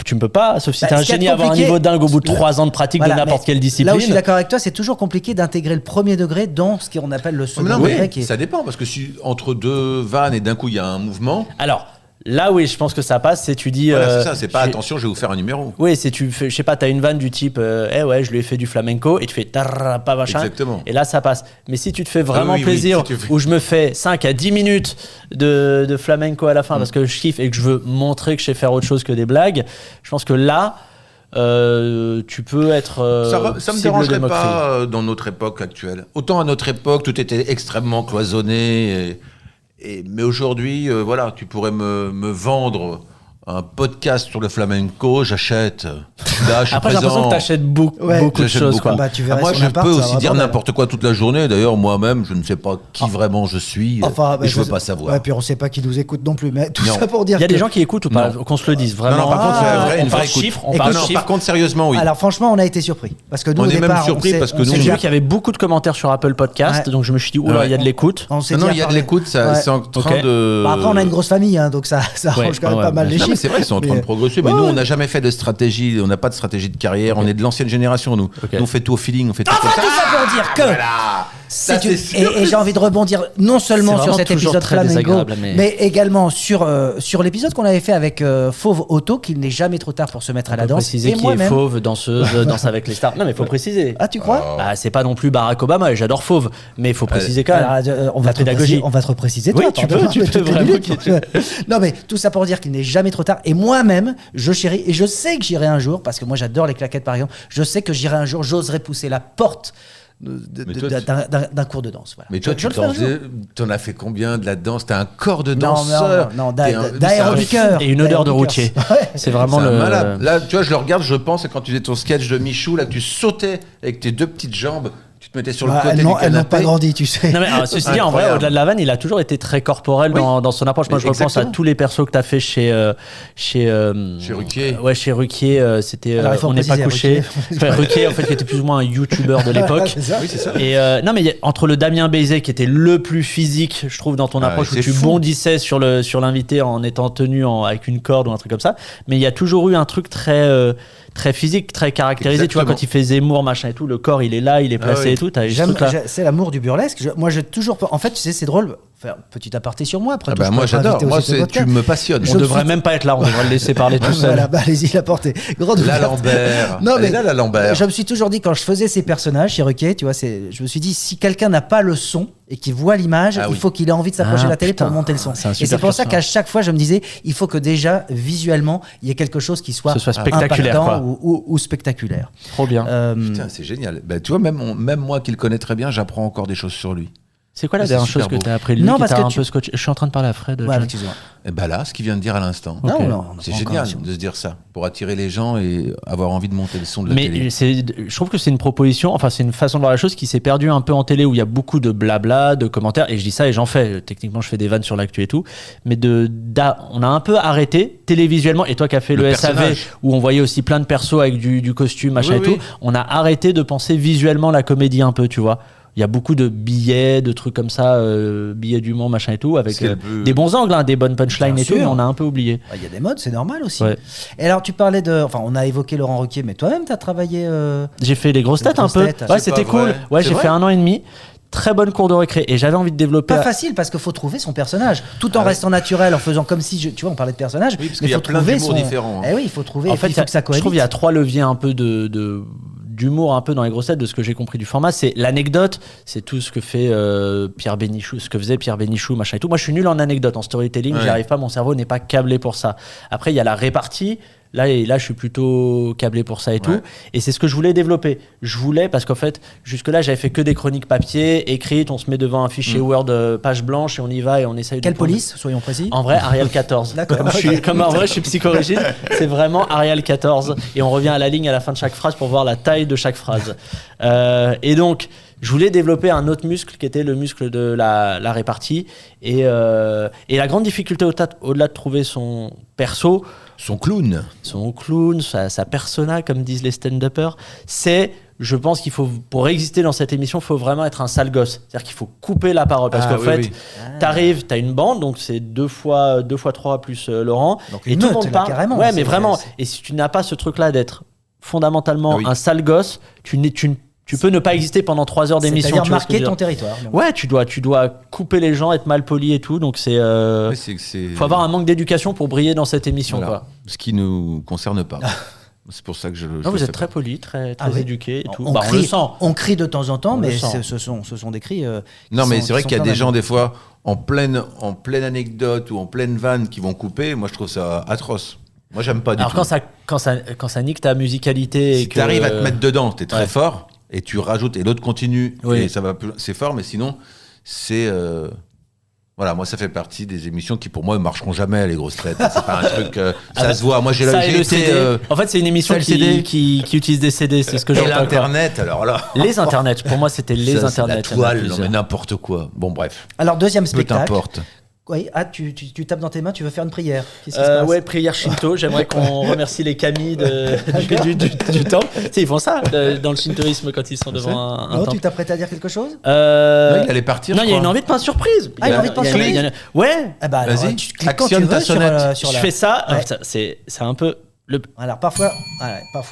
tu ne peux pas, sauf si tu es un génie, avoir un niveau dingue au bout de 3 ans de pratique de n'importe quelle discipline. Là où je suis d'accord avec toi, c'est toujours compliqué d'intégrer le premier degré dans ce qu'on appelle le second degré. Ça dépend, parce que si entre 2 vannes et d'un coup il y a un mouvement. Alors. Là, oui, je pense que ça passe, c'est tu dis... Voilà, c'est ça, c'est pas attention, je vais vous faire un numéro. Oui, c'est tu fais, je sais pas, t'as une vanne du type, ouais, je lui ai fait du flamenco, et tu fais pas machin. Exactement. Et là, ça passe. Mais si tu te fais vraiment plaisir, où je me fais 5 à 10 minutes de flamenco à la fin, parce que je kiffe et que je veux montrer que je sais faire autre chose que des blagues, je pense que là... tu peux être ça me dérangerait pas dans notre époque actuelle. Autant à notre époque, tout était extrêmement cloisonné... mais aujourd'hui, voilà, tu pourrais me vendre un podcast sur le flamenco, j'achète. Là, je Après, j'ai l'impression que tu achètes beaucoup de choses. Quoi. Bah, tu verrais moi, je peux aussi dire n'importe quoi toute la journée. D'ailleurs, moi-même, je ne sais pas qui vraiment je suis. Et je ne veux pas savoir. Et puis, on ne sait pas qui nous écoute non plus. Mais tout ça pour dire il y a des gens qui écoutent ou pas, qu'on se le dise vraiment. Non, par contre, une vraie chiffre. Par contre, sérieusement, oui. Alors, franchement, on a été surpris. Parce que nous, on est même surpris parce que nous. J'ai vu qu'il y avait beaucoup de commentaires sur Apple Podcast. Donc, je me suis dit, oula, il y a de l'écoute. Non, il y a de l'écoute. C'est en train de. Après, on a une grosse famille. Donc, ça arrange quand même pas mal les chiffres. C'est vrai, ils sont en train de progresser. Mais nous, on n'a jamais fait de stratégie, on n'a pas de stratégie de carrière, on est de l'ancienne génération, nous. Nous, on fait tout au feeling, on fait tout comme ça. Tout ça pour dire que... Et j'ai envie de rebondir non seulement sur cet épisode flamenco, mais également sur l'épisode qu'on avait fait avec Fauve Auto, qu'il n'est jamais trop tard pour se mettre à la danse. Préciser qui est Fauve, danseuse, danse avec les stars. Non, mais il faut préciser. Ah, tu crois ? Bah, c'est pas non plus Barack Obama, et j'adore Fauve, mais il faut préciser quand même. On va te repréciser. Oui, tu peux vraiment. Non, mais tout ça pour dire qu'il n'est jamais trop tard. Et moi-même, je chéris, et je sais que j'irai un jour, parce que moi j'adore les claquettes par exemple, je sais que j'irai un jour, j'oserai pousser la porte d'un cours de danse. Voilà. Mais toi, t'en as fait combien de la danse? T'as un corps de danseur. Non, d'aérobiqueur. Et une odeur de routier. C'est vraiment le... malade. Là, tu vois, je le regarde, je pense à quand tu faisais ton sketch de Michou, là, tu sautais avec tes 2 petites jambes. Tu te mettais sur le côté du canapé. Elles n'ont pas grandi, tu sais. Non, mais ceci dit, en vrai, au-delà de la vanne, il a toujours été très corporel dans son approche. Moi, je repense à tous les persos que tu as fait chez Ruquier. Ouais, chez Ruquier, c'était On n'est pas couché. Ruquier, en fait, qui était plus ou moins un YouTuber de l'époque. Oui, c'est ça. Et non, mais entre le Damien Bézet, qui était le plus physique, je trouve, dans ton approche, où tu bondissais sur l'invité en étant tenu avec une corde ou un truc comme ça. Mais il y a toujours eu un truc très physique, très caractérisé. Exactement. Tu vois, quand il fait Zemmour, machin et tout, le corps, il est là, il est placé et tout. C'est l'amour du burlesque. Moi, j'ai toujours... En fait, tu sais, c'est drôle. Faire petit aparté sur moi. Après, moi, j'adore. Moi, tu me passionnes. On devrait même pas être là. On devrait le laisser parler tout seul. Voilà, allez-y, la portée. Lambert. Non, mais là, Lambert. Je me suis toujours dit, quand je faisais ces personnages chez Ruquier, tu vois, je me suis dit, si quelqu'un n'a pas le son et qu'il voit l'image, il faut qu'il ait envie de s'approcher de la télé pour monter le son. Et c'est pour ça qu'à chaque fois, je me disais, il faut que déjà, visuellement, il y ait quelque chose qui soit spectaculaire, ou spectaculaire. Trop bien. Putain, c'est génial. Tu vois, même moi qui le connais très bien, j'apprends encore des choses sur lui. C'est quoi la dernière chose que tu as appris de lui? Non, parce que un peu scotché. Je suis en train de parler à Fred. Et là, ce qu'il vient de dire à l'instant. Okay. C'est génial de se dire ça, pour attirer les gens et avoir envie de monter le son de la télé. Mais je trouve que c'est une proposition, enfin c'est une façon de voir la chose qui s'est perdue un peu en télé, où il y a beaucoup de blabla, de commentaires, et je dis ça et j'en fais. Techniquement, je fais des vannes sur l'actu et tout, mais on a un peu arrêté télévisuellement, et toi qui as fait le SAV, où on voyait aussi plein de persos avec du costume, machin et tout, on a arrêté de penser visuellement la comédie un peu, tu vois. Il y a beaucoup de billets, de trucs comme ça, billets d'humour, machin et tout, avec des bons angles, des bonnes punchlines et tout, mais on a un peu oublié. Il y a des modes, c'est normal aussi. Ouais. Et alors, tu parlais on a évoqué Laurent Ruquier, mais toi-même, tu as travaillé. J'ai fait les grosses têtes un peu. Ouais, c'était cool. Ouais, j'ai fait 1 an et demi. Très bonne cour de récré, et j'avais envie de développer. Pas facile, parce qu'il faut trouver son personnage, tout en restant naturel, en faisant comme si, tu vois, on parlait de personnage. Oui, parce qu'il y a plein d'humours différents. Eh oui, il faut trouver. En fait, il faut que ça cohabite. Je trouve qu'il y a 3 leviers un peu d'humour un peu dans les grosses têtes, de ce que j'ai compris du format. C'est l'anecdote, c'est tout ce que fait Pierre Bénichou, ce que faisait Pierre Bénichou, machin et tout. Moi, je suis nul en anecdote, en storytelling, j'y arrive pas, mon cerveau n'est pas câblé pour ça. Après, il y a la répartie. Là, je suis plutôt câblé pour ça et tout. Et c'est ce que je voulais développer. Je voulais, parce qu'en fait, jusque-là, j'avais fait que des chroniques papier, écrites, on se met devant un fichier Word page blanche et on y va et on essaye de... Quelle police, soyons précis? En vrai, Arial 14. D'accord. Comme en vrai, je suis psychorigide, c'est vraiment Arial 14. Et on revient à la ligne à la fin de chaque phrase pour voir la taille de chaque phrase. Et donc, je voulais développer un autre muscle qui était le muscle de la répartie. Et la grande difficulté, au-delà de trouver son perso... Son clown, sa persona, comme disent les stand-uppers, c'est, je pense qu'il faut, pour exister dans cette émission, il faut vraiment être un sale gosse. C'est-à-dire qu'il faut couper la parole. Parce qu'en fait, t'arrives, t'as une bande, donc c'est 2 fois 3 plus Laurent. Donc et tout le monde parle. Carrément, ouais, mais vraiment. Et si tu n'as pas ce truc-là d'être fondamentalement un sale gosse, tu peux ne pas exister pendant 3 heures d'émission. C'est-à-dire marquer ton territoire. Donc. Ouais, tu dois couper les gens, être mal poli et tout. Donc faut avoir un manque d'éducation pour briller dans cette émission. Voilà. Quoi. Ce qui nous concerne pas. C'est pour ça que je vous êtes très poli, très éduqué et tout. On le sent. On crie de temps en temps, mais ce sont des cris. Non, mais c'est vrai qu'il y a des gens, des fois, en pleine anecdote ou en pleine vanne qui vont couper. Moi, je trouve ça atroce. Moi, j'aime pas du tout. Alors, quand ça nique ta musicalité. Si tu arrives à te mettre dedans, t'es très fort. Et tu rajoutes, et l'autre continue, et ça va plus, c'est fort, mais sinon, c'est... Voilà, moi, ça fait partie des émissions qui, pour moi, ne marcheront jamais, les grosses têtes. C'est pas un truc... ça se voit. Moi, j'ai été... En fait, c'est une émission qui utilise des CD, c'est ce que j'entends. Et l'Internet, alors là... Les Internets, pour moi, c'était les Internets. La toile, non, mais n'importe quoi. Bon, bref. Alors, deuxième spectacle. Peu t'importe. Oui, tu tapes dans tes mains, tu veux faire une prière. Qu'est-ce qui se passe ? Ouais, prière Shinto. J'aimerais qu'on remercie les kami du temple. Tu sais, ils font ça dans le shintoïsme quand ils sont devant un temple. Tu t'apprêtes à dire quelque chose ? Non, il allait partir. Non, il y a une envie de pain surprise. Il y a une envie de pain surprise. Ouais. Vas-y, tu cliques quand tu veux sur la... Je fais ça. C'est un peu... Alors parfois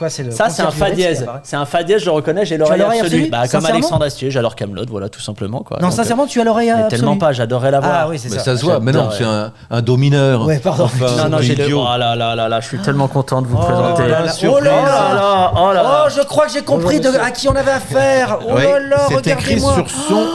c'est le. Ça c'est un fa dièse. C'est un fa dièse, je le reconnais, j'ai l'oreille absolue. Comme Alexandre Astier, j'adore Kaamelott, voilà tout simplement quoi. Non, sincèrement, tu as l'oreille absolue. Tellement pas, j'adorais la voir. Ah oui, c'est ça. Ça se voit, mais non, c'est un do mineur. Ouais, pardon. Non, j'ai le. Oh là, je suis tellement content de vous présenter. Oh là, je crois que j'ai compris à qui on avait affaire. Oh là là, regardez-moi. C'est écrit sur son.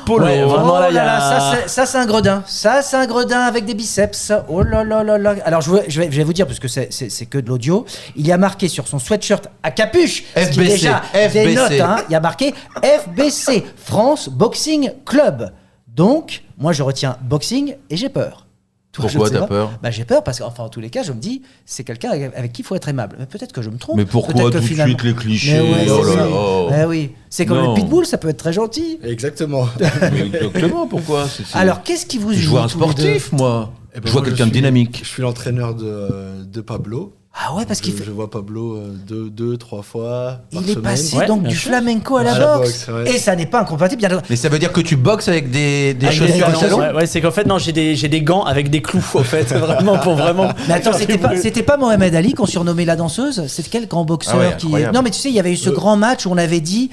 polo. Ouais, vraiment, là, Oh il y a- ça c'est un gredin. Ça c'est un gredin avec des biceps. Oh là là là là. Alors je vais vous dire parce que c'est que de l'audio. Il y a marqué sur son sweatshirt à capuche, ce qui est FBC, déjà des FBC. notes. Hein. Il y a marqué FBC, France Boxing Club. Donc moi je retiens boxing et j'ai peur. Toi, Pourquoi je ne sais t'as pas. peur? Bah, j'ai peur parce qu'en tous les cas, je me dis, c'est quelqu'un avec qui il faut être aimable. Mais peut-être que je me trompe. Mais pourquoi Peut-être que tout de finalement- suite les clichés? Mais ouais, Oh c'est là ça. là. Ouais, oui. C'est comme Non. le pitbull, ça peut être très gentil. Exactement. Mais exactement, pourquoi? Alors, qu'est-ce qui vous je unit vois un tous les deux sportif, moi. Eh ben, Je vois moi, quelqu'un de suis- dynamique. Je suis l'entraîneur de Pablo. Ah ouais, parce qu'il Je vois Pablo deux, trois fois par il est semaine. passé Ouais, donc bien du sûr. flamenco à la À la boxe. boxe, ouais. Et ça n'est pas incompatible. Bien... Mais ça veut dire que tu boxes avec des Avec chaussures des de talons. salon? Ouais, c'est qu'en fait, non, j'ai des gants avec des clous, en fait, vraiment, pour vraiment. Mais attends, c'était pas Mohamed Ali qu'on surnommait la danseuse? C'est quel grand boxeur Ah ouais, qui... incroyable. Non mais tu sais, il y avait eu ce grand match où on avait dit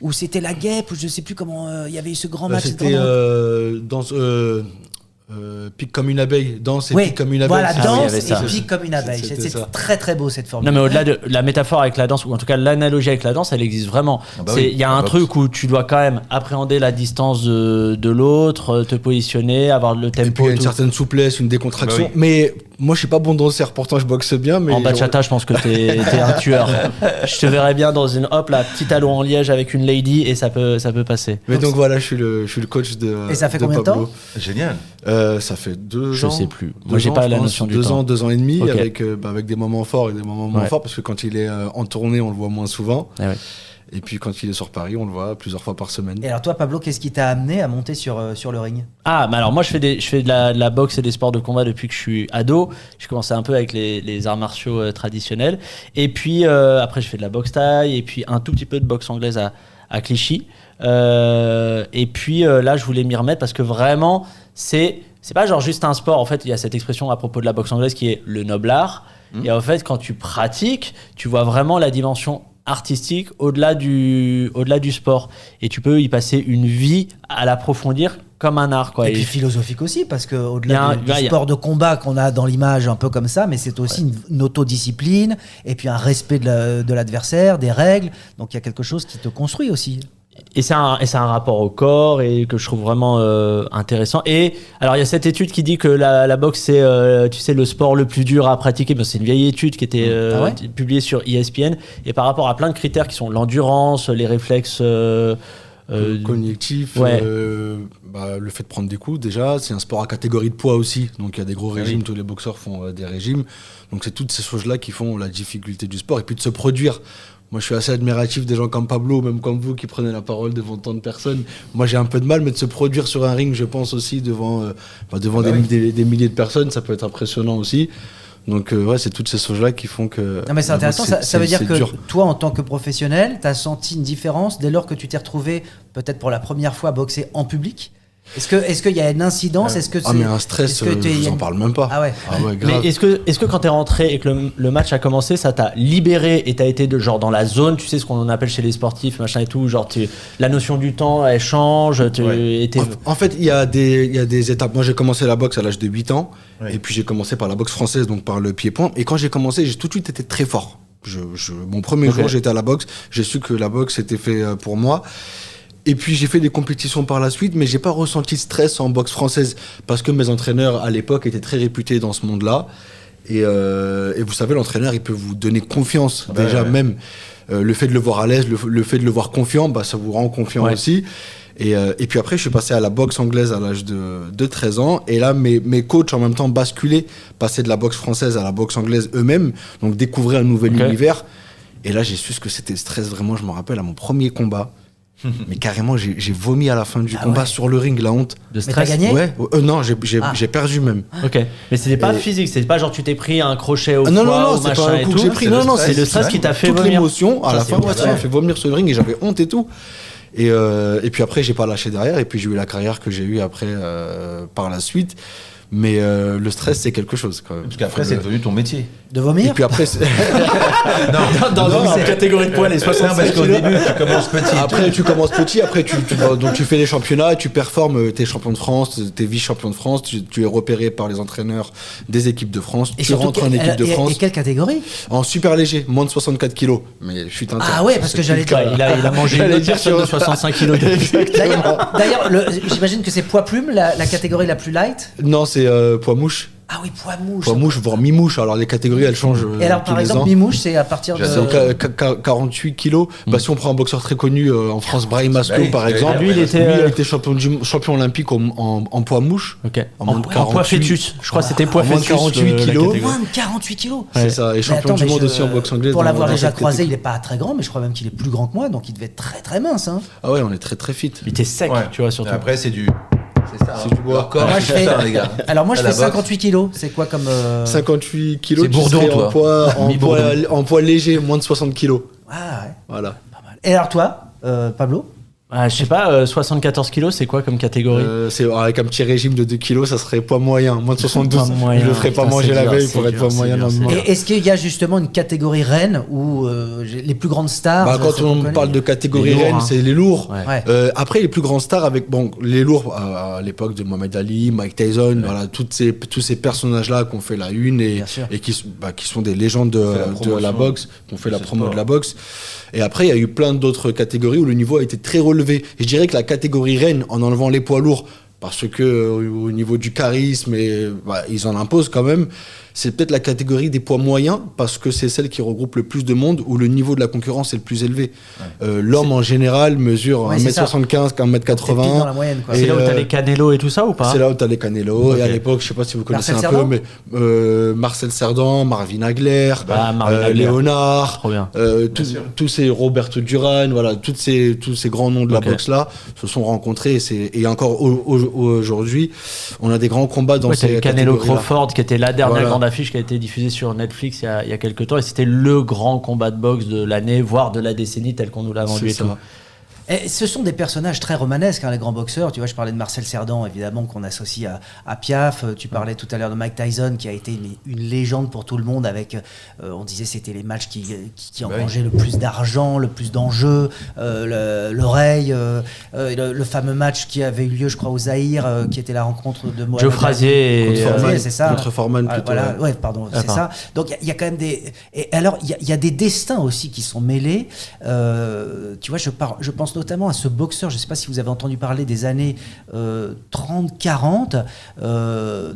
où c'était la guêpe, ou je sais plus comment... il y avait eu ce grand match. C'était pique comme une abeille, danse et Oui, pique comme une abeille. voilà, Ah oui, il y danse avait ça. et pique comme une abeille. C'était C'était ça. très très beau cette forme. Non, mais au-delà de la métaphore avec la danse, ou en tout cas l'analogie avec la danse, elle existe vraiment. Ah bah Il oui, y a la un boxe. truc où tu dois quand même appréhender la distance de l'autre, te positionner, avoir le Et puis il tempo. y a une tout. certaine souplesse, une décontraction. Bah oui. Mais moi, je suis pas bon danseur, pourtant je boxe bien. Mais En bachata, je pense que t'es un tueur. Je te verrais bien dans une petit talon en liège avec une lady et ça peut passer. Mais donc voilà, je suis le coach de. Et ça fait de combien de Pablo. temps? Génial. Ça fait 2 Je ans. sais plus. 2 Moi, j'ai ans, pas je la pense. notion du 2 temps. ans, 2 ans et demi, Ok. avec des moments forts et des moments moins Ouais. forts, parce que quand il est en tournée, on le voit moins souvent. Ah ouais. Et puis quand il est sur Paris, on le voit plusieurs fois par semaine. Et alors toi, Pablo, qu'est-ce qui t'a amené à monter sur le ring? Ah, mais alors moi je fais de la boxe et des sports de combat depuis que je suis ado. J'ai commencé un peu avec les arts martiaux traditionnels. Et puis après je fais de la boxe thaï et puis un tout petit peu de boxe anglaise à Clichy. Et puis là je voulais m'y remettre parce que vraiment c'est pas genre juste un sport. En fait il y a cette expression à propos de la boxe anglaise qui est le noble art. Et en fait quand tu pratiques, tu vois vraiment la dimension artistique au-delà du sport et tu peux y passer une vie à l'approfondir comme un art quoi. Et puis philosophique aussi, parce que au-delà du il y a- sport de combat qu'on a dans l'image un peu comme ça, mais c'est aussi une autodiscipline et puis un respect de l'adversaire, des règles. Donc il y a quelque chose qui te construit aussi. Et c'est un rapport au corps et que je trouve vraiment intéressant. Et alors, il y a cette étude qui dit que la boxe, c'est tu sais, le sport le plus dur à pratiquer. Mais c'est une vieille étude qui était Ah ouais publiée sur ESPN. Et par rapport à plein de critères qui sont l'endurance, les réflexes. Cognitif, ouais. Le fait de prendre des coups, déjà, c'est un sport à catégorie de poids aussi. Donc il y a des gros régimes, oui. tous les boxeurs font des régimes. Donc c'est toutes ces choses-là qui font la difficulté du sport. Et puis de se produire. Moi, je suis assez admiratif des gens comme Pablo, même comme vous, qui prenez la parole devant tant de personnes. Moi, j'ai un peu de mal, mais de se produire sur un ring, je pense aussi, devant des milliers de personnes, ça peut être impressionnant aussi. Donc, ouais, c'est toutes ces choses-là qui font que... Non mais c'est intéressant, donc, ça veut dire que dur. toi en tant que professionnel, tu as senti une différence dès lors que tu t'es retrouvé peut-être pour la première fois boxer en public. Est-ce qu'il y a une incidence? Est-ce que Ah, mais un stress, est-ce que je vous en parle même pas. Ah ouais. Ah ouais, grave. Mais est-ce que quand t'es rentré et que le match a commencé, ça t'a libéré et t'as été genre dans la zone, tu sais ce qu'on appelle chez les sportifs, machin et tout, genre la notion du temps elle change, En fait, il y a des étapes. Moi, j'ai commencé la boxe à l'âge de 8 ans. Ouais. Et puis, j'ai commencé par la boxe française, donc par le pied-point. Et quand j'ai commencé, j'ai tout de suite été très fort. Mon premier jour, j'étais à la boxe. J'ai su que la boxe était fait pour moi. Et puis, j'ai fait des compétitions par la suite, mais j'ai pas ressenti de stress en boxe française parce que mes entraîneurs, à l'époque, étaient très réputés dans ce monde-là. Et vous savez, l'entraîneur, il peut vous donner confiance. Déjà, même le fait de le voir à l'aise, le fait de le voir confiant, ça vous rend confiant aussi. Et puis après, je suis passé à la boxe anglaise à l'âge de 13 ans. Et là, mes coachs, en même temps, basculaient, passaient de la boxe française à la boxe anglaise eux-mêmes. Donc, découvraient un nouvel univers. Et là, j'ai su ce que c'était le stress. Vraiment, je me rappelle à mon premier combat. Mais carrément, j'ai vomi à la fin du combat sur le ring, la honte. de Mais t'as stress. gagné? Ouais, non, j'ai perdu même. Ok, mais c'était pas Et- physique, c'était pas genre tu t'es pris un crochet au Non, foie non, ou c'est machin pas un et coup tout. que j'ai pris. Non, non, c'est le stress qui t'a fait toute vomir. l'émotion. À Ça, la c'est fin, ouf, ça m'a fait vomir sur le ring et j'avais honte et tout. Et puis après, j'ai pas lâché derrière. Et puis j'ai eu la carrière que j'ai eue après par la suite. Mais le stress, c'est quelque chose quand même. Parce qu'après, c'est devenu ton métier. De vomir. Et puis après, dans une catégorie de poids, les 65 parce qu'au kilos. début, tu commences petit. après, tu commences petit. Après, donc tu fais les championnats, tu performes. T'es champion de France, t'es vice-champion de France. Tu es repéré par les entraîneurs des équipes de France. Et tu rentres en équipe de France. Et quelle catégorie? En super léger, moins de 64 kilos. Mais je suis teinté. Ah ouais, parce que j'allais dire. Il a mangé une autre personne de 65 kilos. D'ailleurs, j'imagine que c'est poids plume, la catégorie la plus light. Non, c'est poids mouche. Ah oui, poids mouche. Poids mouche, voire mi-mouche. Alors les catégories, elles changent. Et alors, par exemple, mi-mouche, c'est à partir de. C'est 48 kilos. Bah, si on prend un boxeur très connu en France, Brahim Maslow, par exemple, lui, il a été champion olympique en poids mouche. Ok. En poids fœtus. Je crois que c'était poids fœtus. 48 kilos. Moins de 48 kilos. C'est ça. Et champion du monde aussi en boxe anglaise. Pour l'avoir déjà croisé, il est pas très grand, mais je crois même qu'il est plus grand que moi, donc il devait être très très mince. Hein. Ah ouais, on est très très fit. Il était sec, tu vois, surtout. Après, c'est du. C'est ça. C'est du bois. Corps, les gars. Alors moi, je fais 58 kilos. C'est quoi comme. 58 kilos. C'est Bourdon, toi. En poids léger, moins de 60 kilos. Ah ouais. Voilà. Pas mal. Et alors toi, Pablo? Je sais pas, 74 kilos, c'est quoi comme catégorie? C'est avec un petit régime de 2 kilos, ça serait poids moyen. Moins de 72. Moyen. Je le ferais pas manger la veille pour être poids moyen dans le monde. Et est-ce qu'il y a justement une catégorie reine où les plus grandes stars? Quand on parle de catégorie reine, c'est les lourds. Ouais. Après, les plus grandes stars, avec les lourds à l'époque de Mohamed Ali, Mike Tyson, voilà, tous ces personnages-là qui ont fait la une et qui sont des légendes de la boxe, qui ont fait la promo de la boxe. Et après, il y a eu plein d'autres catégories où le niveau a été très relevé. Et je dirais que la catégorie reine, en enlevant les poids lourds, parce que au niveau du charisme, ils en imposent quand même, c'est peut-être la catégorie des poids moyens, parce que c'est celle qui regroupe le plus de monde, où le niveau de la concurrence est le plus élevé. L'homme, en général, mesure 1m75, 1m80. Dans la moyenne, quoi. C'est là où t'as les Canelo et tout ça ou pas? C'est là où t'as les Canelo. Et à l'époque, je sais pas si vous connaissez Marcel un Cerdan, peu, mais Marcel Cerdan, Marvin Hagler, Léonard, Trop bien. tous ces Roberto Duran, voilà, tous ces grands noms de la boxe là se sont rencontrés. Et encore aujourd'hui, on a des grands combats dans ces Canelo catégories-là. Crawford, qui était la dernière grande affiche qui a été diffusée sur Netflix il y a quelques temps, et c'était le grand combat de boxe de l'année, voire de la décennie, tel qu'on nous l'a vendu et tout. Et ce sont des personnages très romanesques, les grands boxeurs. Tu vois, je parlais de Marcel Cerdan, évidemment, qu'on associe à Piaf. Tu parlais tout à l'heure de Mike Tyson, qui a été une légende pour tout le monde. Avec, on disait, c'était les matchs qui engrangeaient le plus d'argent, le plus d'enjeux, l'oreille, le fameux match qui avait eu lieu, je crois, au Zaïre, qui était la rencontre de Mohamed Joe Frazier et Foreman, c'est ça. contre Foreman plutôt. Voilà, ouais, pardon, c'est ça. Donc il y a quand même des. Et alors il y a des destins aussi qui sont mêlés. Tu vois, je pense notamment à ce boxeur, je ne sais pas si vous avez entendu parler des années 30-40,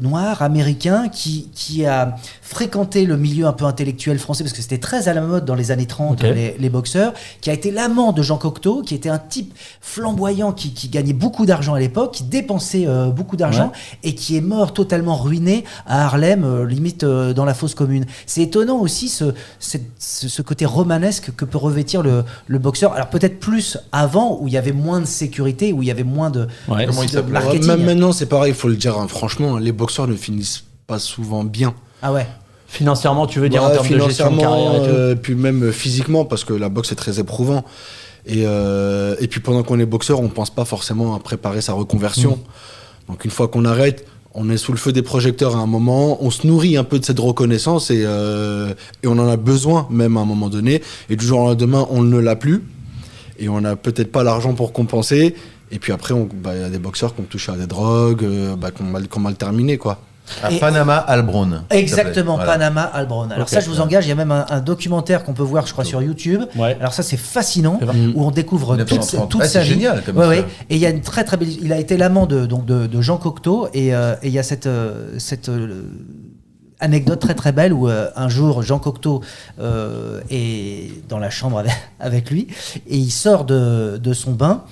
noir, américain, qui a fréquenté le milieu un peu intellectuel français, parce que c'était très à la mode dans les années 30, les boxeurs, qui a été l'amant de Jean Cocteau, qui était un type flamboyant, qui gagnait beaucoup d'argent à l'époque, qui dépensait beaucoup d'argent, et qui est mort totalement ruiné à Harlem, limite dans la fosse commune. C'est étonnant aussi ce côté romanesque que peut revêtir le boxeur. Alors peut-être plus avant, où il y avait moins de sécurité, où il y avait moins de marketing. Même maintenant, c'est pareil, il faut le dire, franchement, les boxeurs ne finissent pas souvent bien. Ah ouais. Financièrement, tu veux dire, en termes de gestion de carrière et tout. Puis même physiquement, parce que la boxe est très éprouvant. Et puis pendant qu'on est boxeur, on pense pas forcément à préparer sa reconversion. Donc une fois qu'on arrête, on est sous le feu des projecteurs à un moment, on se nourrit un peu de cette reconnaissance et on en a besoin même à un moment donné. Et du jour au lendemain, on ne l'a plus. Et on n'a peut-être pas l'argent pour compenser. Et puis après, y a des boxeurs qui ont touché à des drogues, qui ont mal terminé, quoi. Panama Albron. Exactement, voilà. Panama Albron. Alors ça, je vous engage, il y a même un documentaire qu'on peut voir, je crois, sur YouTube. Ouais. Alors ça, c'est fascinant, où on découvre toute sa vie. C'est génial, comme ça. Et il y a une très très belle... Il a été l'amant de Jean Cocteau, et il y a cette anecdote très très belle où un jour Jean Cocteau est dans la chambre avec lui, et il sort de son bain.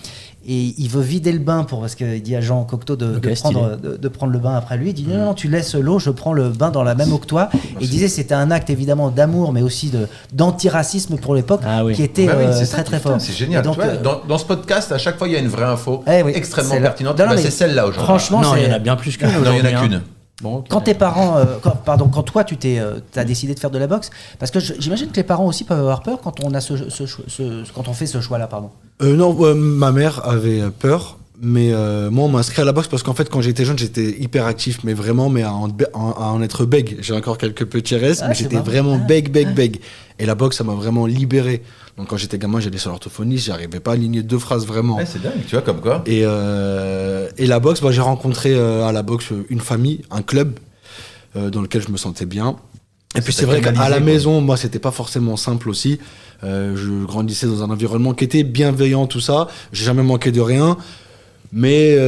Et il veut vider le bain parce qu'il dit à Jean Cocteau de prendre le bain après lui. Il dit non, tu laisses l'eau, je prends le bain dans la même eau que toi. Et il disait c'était un acte évidemment d'amour, mais aussi d'antiracisme pour l'époque, qui était très très fort. C'est génial. Donc, dans ce podcast, à chaque fois, il y a une vraie info extrêmement pertinente. C'est celle-là aujourd'hui. Franchement, il y en a bien plus qu'une. Non, il n'y en a qu'une. Bon, okay. Quand tes parents, quand toi tu t'as décidé de faire de la boxe, parce que j'imagine que les parents aussi peuvent avoir peur quand on a quand on fait ce choix-là, pardon. Non, ma mère avait peur, moi, on m'a inscrit à la boxe parce qu'en fait, quand j'étais jeune, j'étais hyper actif, mais vraiment, mais à en être bègue. J'ai encore quelques petits restes, mais j'étais vraiment bègue. Et la boxe, ça m'a vraiment libéré. Donc, quand j'étais gamin, j'allais sur l'orthophoniste, j'arrivais pas à aligner 2 phrases vraiment. Ouais, c'est dingue, tu vois, comme quoi. Et la boxe, j'ai rencontré à la boxe une famille, un club dans lequel je me sentais bien. Et puis c'est vrai qu'à la maison, moi, c'était pas forcément simple aussi. Je grandissais dans un environnement qui était bienveillant, tout ça. J'ai jamais manqué de rien. Mais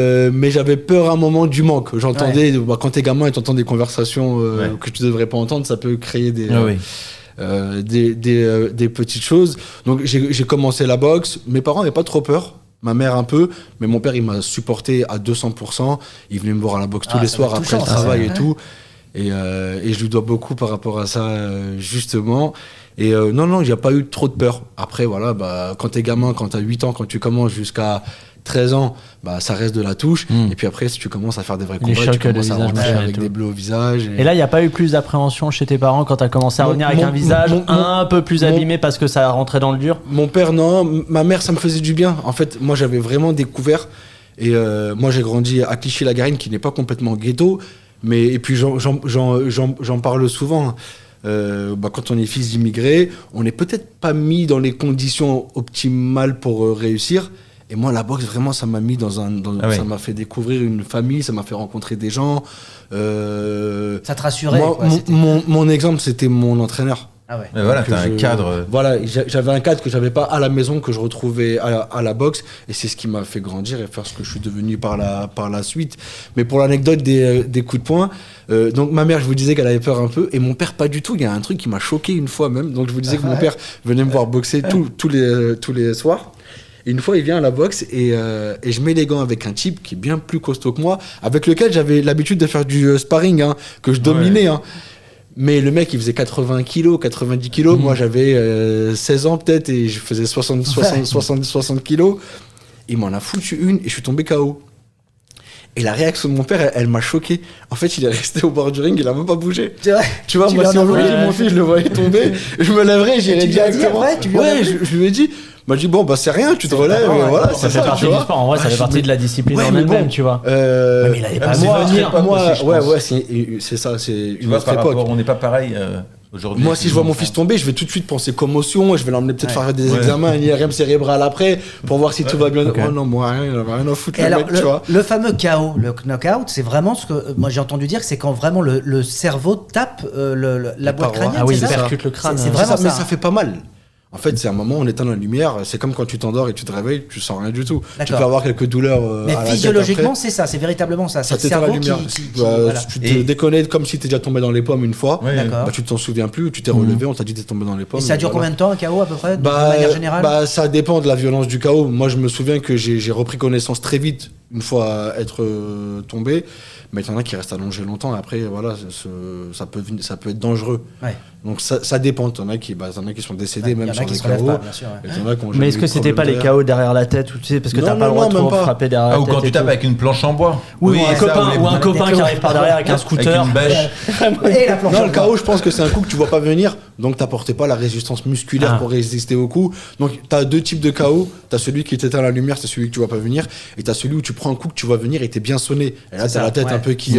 j'avais peur à un moment du manque. J'entendais, quand t'es gamin et t'entends des conversations que tu devrais pas entendre, ça peut créer des petites choses. Donc j'ai commencé la boxe. Mes parents n'avaient pas trop peur. Ma mère un peu, mais mon père il m'a supporté à 200%. Il venait me voir à la boxe tous les soirs après le travail et tout. Et je lui dois beaucoup par rapport à ça, justement. Et non, il n'y a pas eu trop de peur. Après, voilà, quand t'es gamin, quand t'as 8 ans, quand tu commences jusqu'à 13 ans, ça reste de la touche. Et puis après, si tu commences à faire des vrais combats, tu commences à rentrer avec des bleus au visage. Et là, il n'y a pas eu plus d'appréhension chez tes parents quand tu as commencé à revenir avec un visage un peu plus abîmé parce que ça rentrait dans le dur? Mon père, non. Ma mère, ça me faisait du bien. En fait, moi, j'avais vraiment découvert. Et moi, j'ai grandi à Clichy-la-Garenne, qui n'est pas complètement ghetto. Et puis, j'en parle souvent. Quand on est fils d'immigrés, on n'est peut-être pas mis dans les conditions optimales pour réussir. Et moi, la boxe, vraiment, ça m'a mis ça m'a fait découvrir une famille, ça m'a fait rencontrer des gens. Ça te rassurait, moi, mon exemple, c'était mon entraîneur. Ah ouais. Mais voilà, t'as un cadre. Voilà, j'avais un cadre que j'avais pas à la maison, que je retrouvais à la boxe, et c'est ce qui m'a fait grandir et faire ce que je suis devenu par la suite. Mais pour l'anecdote des coups de poing, donc ma mère, je vous disais qu'elle avait peur un peu, et mon père pas du tout. Il y a un truc qui m'a choqué une fois même. Donc je vous disais que mon père venait me voir boxer tous les soirs. Et une fois, il vient à la boxe et je mets les gants avec un type qui est bien plus costaud que moi, avec lequel j'avais l'habitude de faire du sparring, que je dominais. Mais le mec, il faisait 80 kilos, 90 kilos. Moi, j'avais 16 ans peut-être et je faisais 60 kilos. Il m'en a foutu une et je suis tombé KO. Et la réaction de mon père, elle m'a choqué. En fait, il est resté au bord du ring, il a même pas bougé. Tu vois, moi, si on voyait mon fils, je le voyais tomber, je me lèverais, j'irais directement. Je lui ai dit. M'a dit c'est rien, tu te relèves, voilà, ça fait partie du sport. En vrai, ça fait partie de la discipline en elle-même, tu vois. Mais il avait pas c'est ça, c'est une autre époque. On n'est pas pareil aujourd'hui. Moi, si je vois mon fils tomber, je vais tout de suite penser commotion, je vais l'emmener peut-être faire des examens, un IRM cérébral après, pour voir si tout va bien. Oh non, moi, il n'avait rien à foutre, le mec, tu vois. Le fameux KO, le knockout, c'est vraiment ce que moi j'ai entendu dire, c'est quand vraiment le cerveau tape la boîte crânienne. Ah oui, il percute le crâne. C'est vraiment ça. Mais ça fait pas mal. En fait, c'est un moment où on éteint la lumière, c'est comme quand tu t'endors et tu te réveilles, tu sens rien du tout. Tu peux avoir quelques douleurs. Mais physiologiquement, c'est ça, c'est véritablement ça. Ça t'éteint la lumière. Tu te déconnectes comme si t'es déjà tombé dans les pommes une fois. Tu t'en souviens plus, tu t'es relevé, on t'a dit t'es tombé dans les pommes. Et ça dure combien de temps un KO à peu près, de manière générale? Ça dépend de la violence du KO. Moi, je me souviens que j'ai repris connaissance très vite une fois être tombé. Mais il y en a qui restent allongés longtemps. Après, voilà, ça peut être dangereux. Donc ça dépend. Il y en a qui sont décédés même sur les KO. Mais est-ce que c'était pas les KO derrière la tête, ou tu sais, parce que t'as pas le droit de frapper derrière la tête? Ou quand tu tapes avec une planche en bois. Oui, un copain qui arrive par derrière avec un scooter. Avec une bêche. Non, le KO, je pense que c'est un coup que tu vois pas venir. Donc t'apportais pas la résistance musculaire pour résister au coup. Donc t'as 2 types de KO. T'as celui qui t'éteint la lumière, c'est celui que tu vois pas venir. Et t'as celui où tu prends un coup que tu vois venir et t'es bien sonné. Et là t'as la tête un peu qui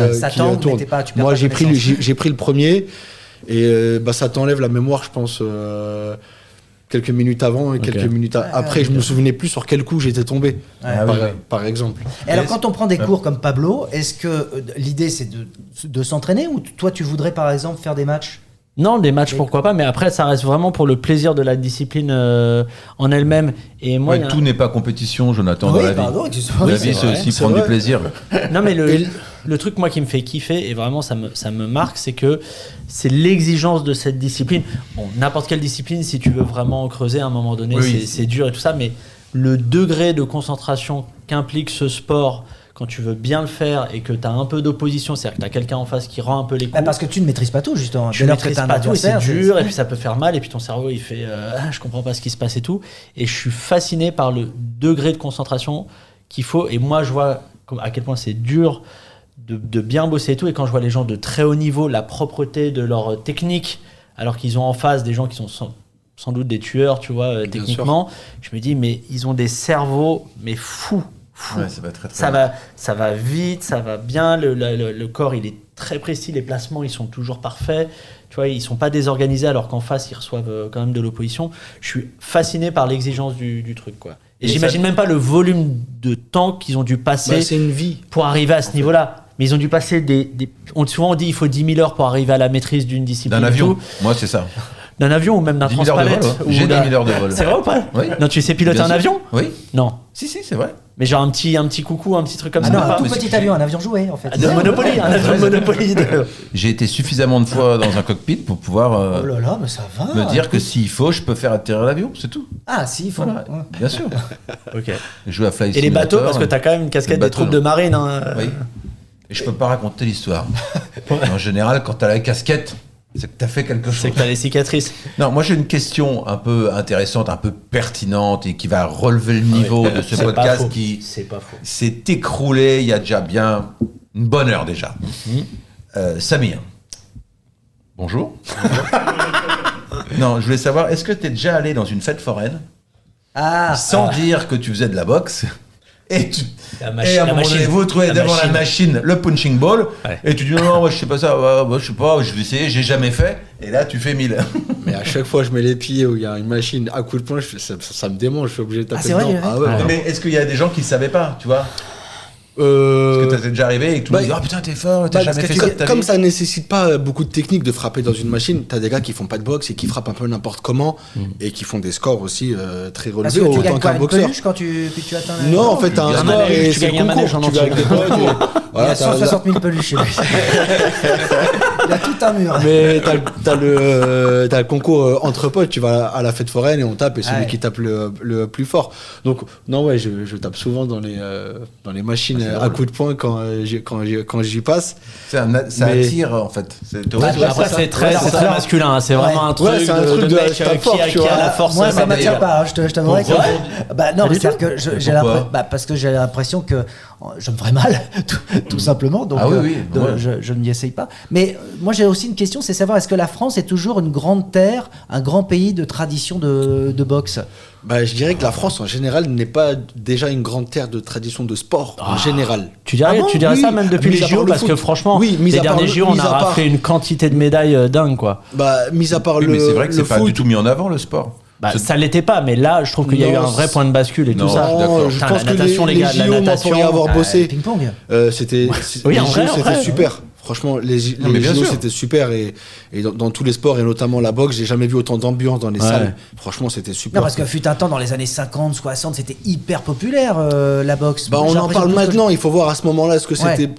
tourne. Moi j'ai pris le premier. Et ça t'enlève la mémoire, je pense, quelques minutes avant et quelques minutes après. Je me souvenais plus sur quel coup j'étais tombé, par exemple. Et alors, quand on prend des cours comme Pablo, est-ce que l'idée c'est de s'entraîner, ou toi tu voudrais par exemple faire des matchs? Non, des matchs pourquoi pas, mais après ça reste vraiment pour le plaisir de la discipline en elle-même. Et moi, tout n'est pas compétition, Jonathan, dans la vie. La vie, c'est aussi prendre du plaisir. Non, mais le truc moi qui me fait kiffer, et vraiment ça me marque, c'est que c'est l'exigence de cette discipline. Bon, n'importe quelle discipline, si tu veux vraiment creuser à un moment donné, c'est dur et tout ça, mais le degré de concentration qu'implique ce sport quand tu veux bien le faire et que tu as un peu d'opposition, c'est-à-dire que tu as quelqu'un en face qui rend un peu les coups. Parce que tu ne maîtrises pas tout, justement. Tu ne maîtrises pas tout, et c'est dur, et puis ça peut faire mal, et puis ton cerveau, il fait je comprends pas ce qui se passe et tout. Et je suis fasciné par le degré de concentration qu'il faut. Et moi, je vois à quel point c'est dur de bien bosser et tout. Et quand je vois les gens de très haut niveau, la propreté de leur technique, alors qu'ils ont en face des gens qui sont sans doute des tueurs, tu vois, techniquement, je me dis, mais ils ont des cerveaux, mais fous. Ça va vite, ça va bien, le corps il est très précis, les placements ils sont toujours parfaits, tu vois, ils sont pas désorganisés alors qu'en face ils reçoivent quand même de l'opposition. Je suis fasciné par l'exigence du truc, quoi. Et j'imagine même pas le volume de temps qu'ils ont dû passer c'est une vie. Pour arriver à ce niveau-là. Mais ils ont dû passer souvent on dit il faut 10 000 heures pour arriver à la maîtrise d'une discipline. D'un avion, moi c'est ça. D'un avion ou même d'un transpalette. J'ai 10 000 heures de vol. C'est vrai ou pas? Oui. Non, tu sais piloter un avion? Oui. Non. Si, c'est vrai. Mais genre un petit coucou, un petit truc comme ça. Non, un tout petit avion, un avion jouet en fait. De Monopoly, un avion de Monopoly. J'ai été suffisamment de fois dans un cockpit pour pouvoir oh là là, mais ça va, me dire que s'il faut, je peux faire atterrir l'avion, c'est tout. Ah, s'il faut. Voilà. Bien sûr. Ok. Je joue à Fly Et les bateaux, parce que t'as quand même une casquette des troupes de marine. Oui. Et je peux pas raconter l'histoire. En général, quand t'as la casquette, c'est que t'as fait quelque chose. C'est que t'as les cicatrices. Non, moi j'ai une question un peu intéressante, un peu pertinente et qui va relever le niveau de ce podcast qui s'est écroulé il y a déjà bien une bonne heure déjà. Samir. Bonjour. Non, je voulais savoir, est-ce que t'es déjà allé dans une fête foraine sans dire que tu faisais de la boxe et à un moment donné, vous trouvez devant la machine le punching ball et tu dis non, moi je sais pas ça, je sais pas, je vais essayer, j'ai jamais fait, et là tu fais 1000. Mais à chaque fois je mets les pieds où il y a une machine à coup de poing, ça me démange, je suis obligé de taper dedans. Vrai, mais est-ce qu'il y a des gens qui ne savaient pas, tu vois? Parce que ça t'est déjà arrivé et que tout le monde dit putain t'es fort, t'as jamais fait ça. Comme ça nécessite pas beaucoup de technique de frapper dans une machine, t'as des gars qui font pas de boxe et qui frappent un peu n'importe comment et qui font des scores aussi très relevés autant qu'un boxeur. Quand tu atteins non, en fait t'as un score et c'est le concours, tu vas avec des potes. Il y a 160 000 peluches chez lui. Il y a tout un mur. Mais t'as le concours entre potes, tu vas à la fête foraine et on tape et celui qui tape le plus fort. Donc non ouais, je tape souvent dans les machines à coups de poing quand j'y passe. Ça attire en fait. Après c'est très masculin, c'est vraiment un truc de mec qui a la force. Moi ça m'attire pas, je t'avouerai que non, c'est-à-dire que j'ai l'impression que je me ferais mal tout simplement, donc je ne m'y essaye pas. Mais moi j'ai aussi une question, c'est savoir est-ce que la France est toujours une grande terre, un grand pays de tradition de boxe? Je dirais que la France en général n'est pas déjà une grande terre de tradition de sport en général. Tu dirais ça même depuis les JO, parce que franchement les derniers JO on a raflé une quantité de médailles dingue, quoi. Mis à part mais c'est vrai que c'est pas du tout mis en avant le sport. Ça l'était pas, mais là je trouve qu'il y a eu un vrai point de bascule et tout ça. Je pense que les JO, moi pour y avoir bossé, ping-pong. C'était super. Franchement, les JO c'était super et dans tous les sports et notamment la boxe, j'ai jamais vu autant d'ambiance dans les salles. Franchement, c'était super. Non, parce que fut un temps dans les années 50, 60, c'était hyper populaire la boxe. On en parle maintenant, il faut voir à ce moment-là ce que c'était.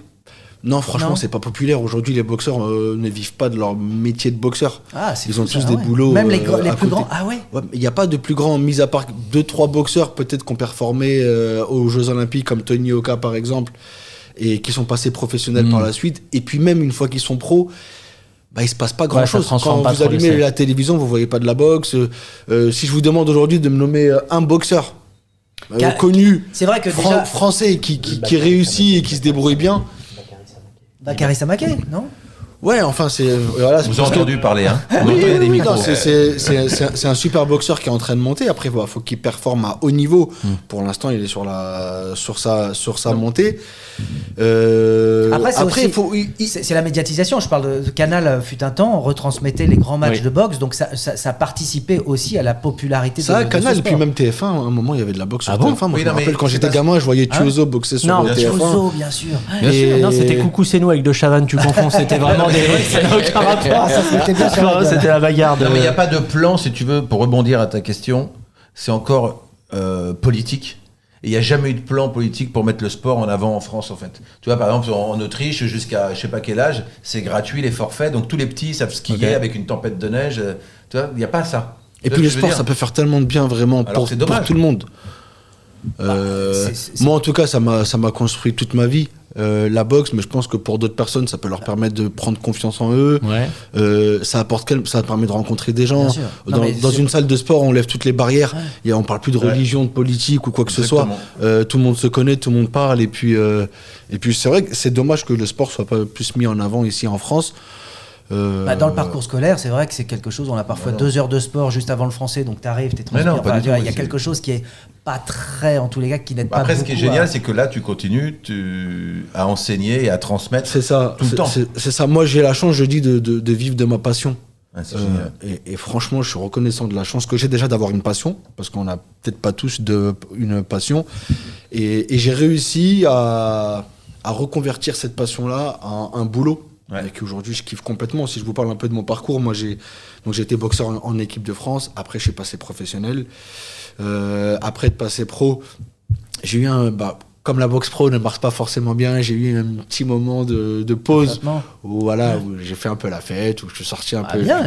Non, franchement, c'est pas populaire. Aujourd'hui, les boxeurs ne vivent pas de leur métier de boxeur. Ils ont tous des boulots. Même les plus grands. Ah ouais. Il n'y a pas de plus grands, mis à part 2-3 boxeurs peut-être qui ont performé aux Jeux Olympiques, comme Tony Oka par exemple, et qui sont passés professionnels par la suite. Et puis même une fois qu'ils sont pros, il se passe pas grand-chose. Quand vous allumez la télévision, vous voyez pas de la boxe. Si je vous demande aujourd'hui de me nommer un boxeur connu, c'est vrai que français qui réussit et qui se débrouille bien. Carissa Mackey, non? Ouais, enfin, c'est. Voilà, vous avez entendu parler, hein? Des micros. C'est un super boxeur qui est en train de monter. Après, il faut qu'il performe à haut niveau. Pour l'instant, il est sur sa montée. Après, c'est la médiatisation. Je parle de Canal, fut un temps, on retransmettait les grands matchs de boxe, donc ça participait aussi à la popularité de Canal, ce et puis même TF1, à un moment, il y avait de la boxe sur TF1. Moi, je me rappelle quand j'étais gamin, je voyais Tuoso boxer sur TF1. Tuoso, bien sûr. Non, c'était Coucou c'est nous avec De Chavannes, tu confonds. C'était vraiment ça n'a aucun rapport. C'était la bagarre. Non, mais il n'y a pas de plan, si tu veux, pour rebondir à ta question. C'est encore politique. Et il n'y a jamais eu de plan politique pour mettre le sport en avant en France, en fait. Tu vois, par exemple, en Autriche, jusqu'à je sais pas quel âge, c'est gratuit les forfaits, donc tous les petits savent skier avec une tempête de neige. Tu vois, il n'y a pas ça. Et puis le sport, ça peut faire tellement de bien vraiment pour tout le monde. Moi, en tout cas, ça m'a construit toute ma vie. La boxe, mais je pense que pour d'autres personnes, ça peut leur permettre de prendre confiance en eux. Ça permet de rencontrer des gens. Dans une salle de sport, on lève toutes les barrières. On parle plus de religion, de politique ou quoi que ce soit. Tout le monde se connaît, tout le monde parle. Et puis c'est vrai que c'est dommage que le sport soit pas plus mis en avant ici en France. Dans le parcours scolaire, c'est vrai que c'est quelque chose, on a parfois 2 heures de sport juste avant le français, donc t'arrives, t'es transpiré. Il y a quelque chose qui est pas très, en tous les cas, qui n'aide pas beaucoup. Après, ce qui est génial, c'est que là, tu continues à enseigner et à transmettre tout le temps. C'est ça. Moi, j'ai la chance, je dis, de vivre de ma passion. C'est génial. Et franchement, je suis reconnaissant de la chance que j'ai déjà d'avoir une passion, parce qu'on n'a peut-être pas tous une passion. Et j'ai réussi à reconvertir cette passion-là en un boulot. Et qu'aujourd'hui, je kiffe complètement. Si je vous parle un peu de mon parcours, moi, j'ai été boxeur en équipe de France. Après, je suis passé professionnel. Après de passer pro, j'ai eu comme la boxe pro ne marche pas forcément bien, j'ai eu un petit moment de pause où j'ai fait un peu la fête, où je suis sorti un peu. Bien,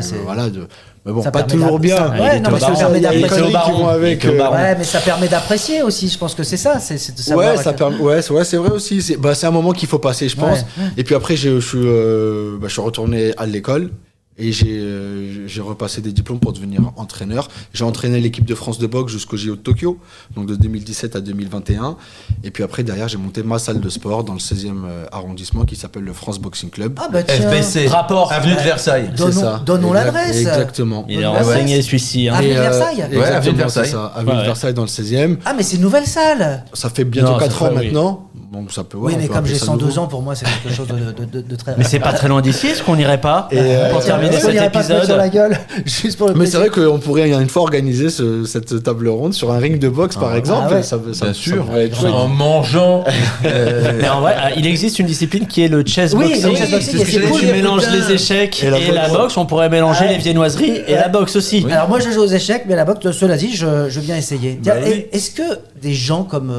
mais bon, pas toujours bien. Mais ça permet d'apprécier. Mais ça permet d'apprécier aussi. Je pense que c'est ça. C'est de savoir c'est vrai aussi. C'est un moment qu'il faut passer, je pense. Et puis après, je suis retourné à l'école. Et j'ai repassé des diplômes pour devenir entraîneur. J'ai entraîné l'équipe de France de boxe jusqu'au JO de Tokyo, donc de 2017 à 2021. Et puis après, derrière, j'ai monté ma salle de sport dans le 16e arrondissement qui s'appelle le France Boxing Club. FBC, rapport. Avenue de Versailles. Donnons l'adresse. Exactement. Il est renseigné celui-ci. Avenue de Versailles. Avenue de Versailles. Avenue de Versailles dans le 16e. Ah, mais c'est une nouvelle salle. Ça fait bientôt 4 ans maintenant. Donc ça peut, mais comme j'ai 102 ans, pour moi, c'est quelque chose de très... Mais c'est pas très loin d'ici, est-ce qu'on n'irait pas pour terminer cet épisode sur la gueule, juste pour le Mais c'est vrai qu'on pourrait une fois organiser cette table ronde sur un ring de boxe, par exemple. Bien sûr, en mangeant. Mais en vrai, il existe une discipline qui est le chess boxing. Tu mélanges les échecs et la boxe. On pourrait mélanger les viennoiseries et la boxe aussi. Alors moi, je joue aux échecs, mais la boxe, cela dit, je viens essayer. Est-ce que des gens comme...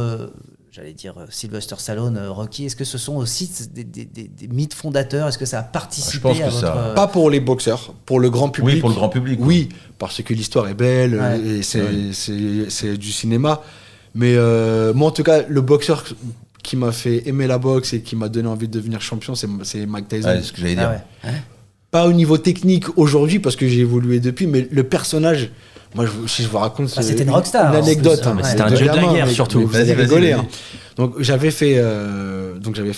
j'allais dire Sylvester Stallone, Rocky, est-ce que ce sont aussi des mythes fondateurs? Est-ce que ça a participé à votre... Pas pour les boxeurs, pour le grand public. Oui, pour le grand public. Oui, parce que l'histoire est belle et c'est du cinéma. Mais moi, en tout cas, le boxeur qui m'a fait aimer la boxe et qui m'a donné envie de devenir champion, c'est Mike Tyson. C'est ce que j'allais dire. Pas au niveau technique aujourd'hui, parce que j'ai évolué depuis, mais le personnage... Moi, si je vous raconte c'était une rockstar, une anecdote. C'était un dieu de la guerre, surtout. Vous allez rigoler. Donc, j'avais fait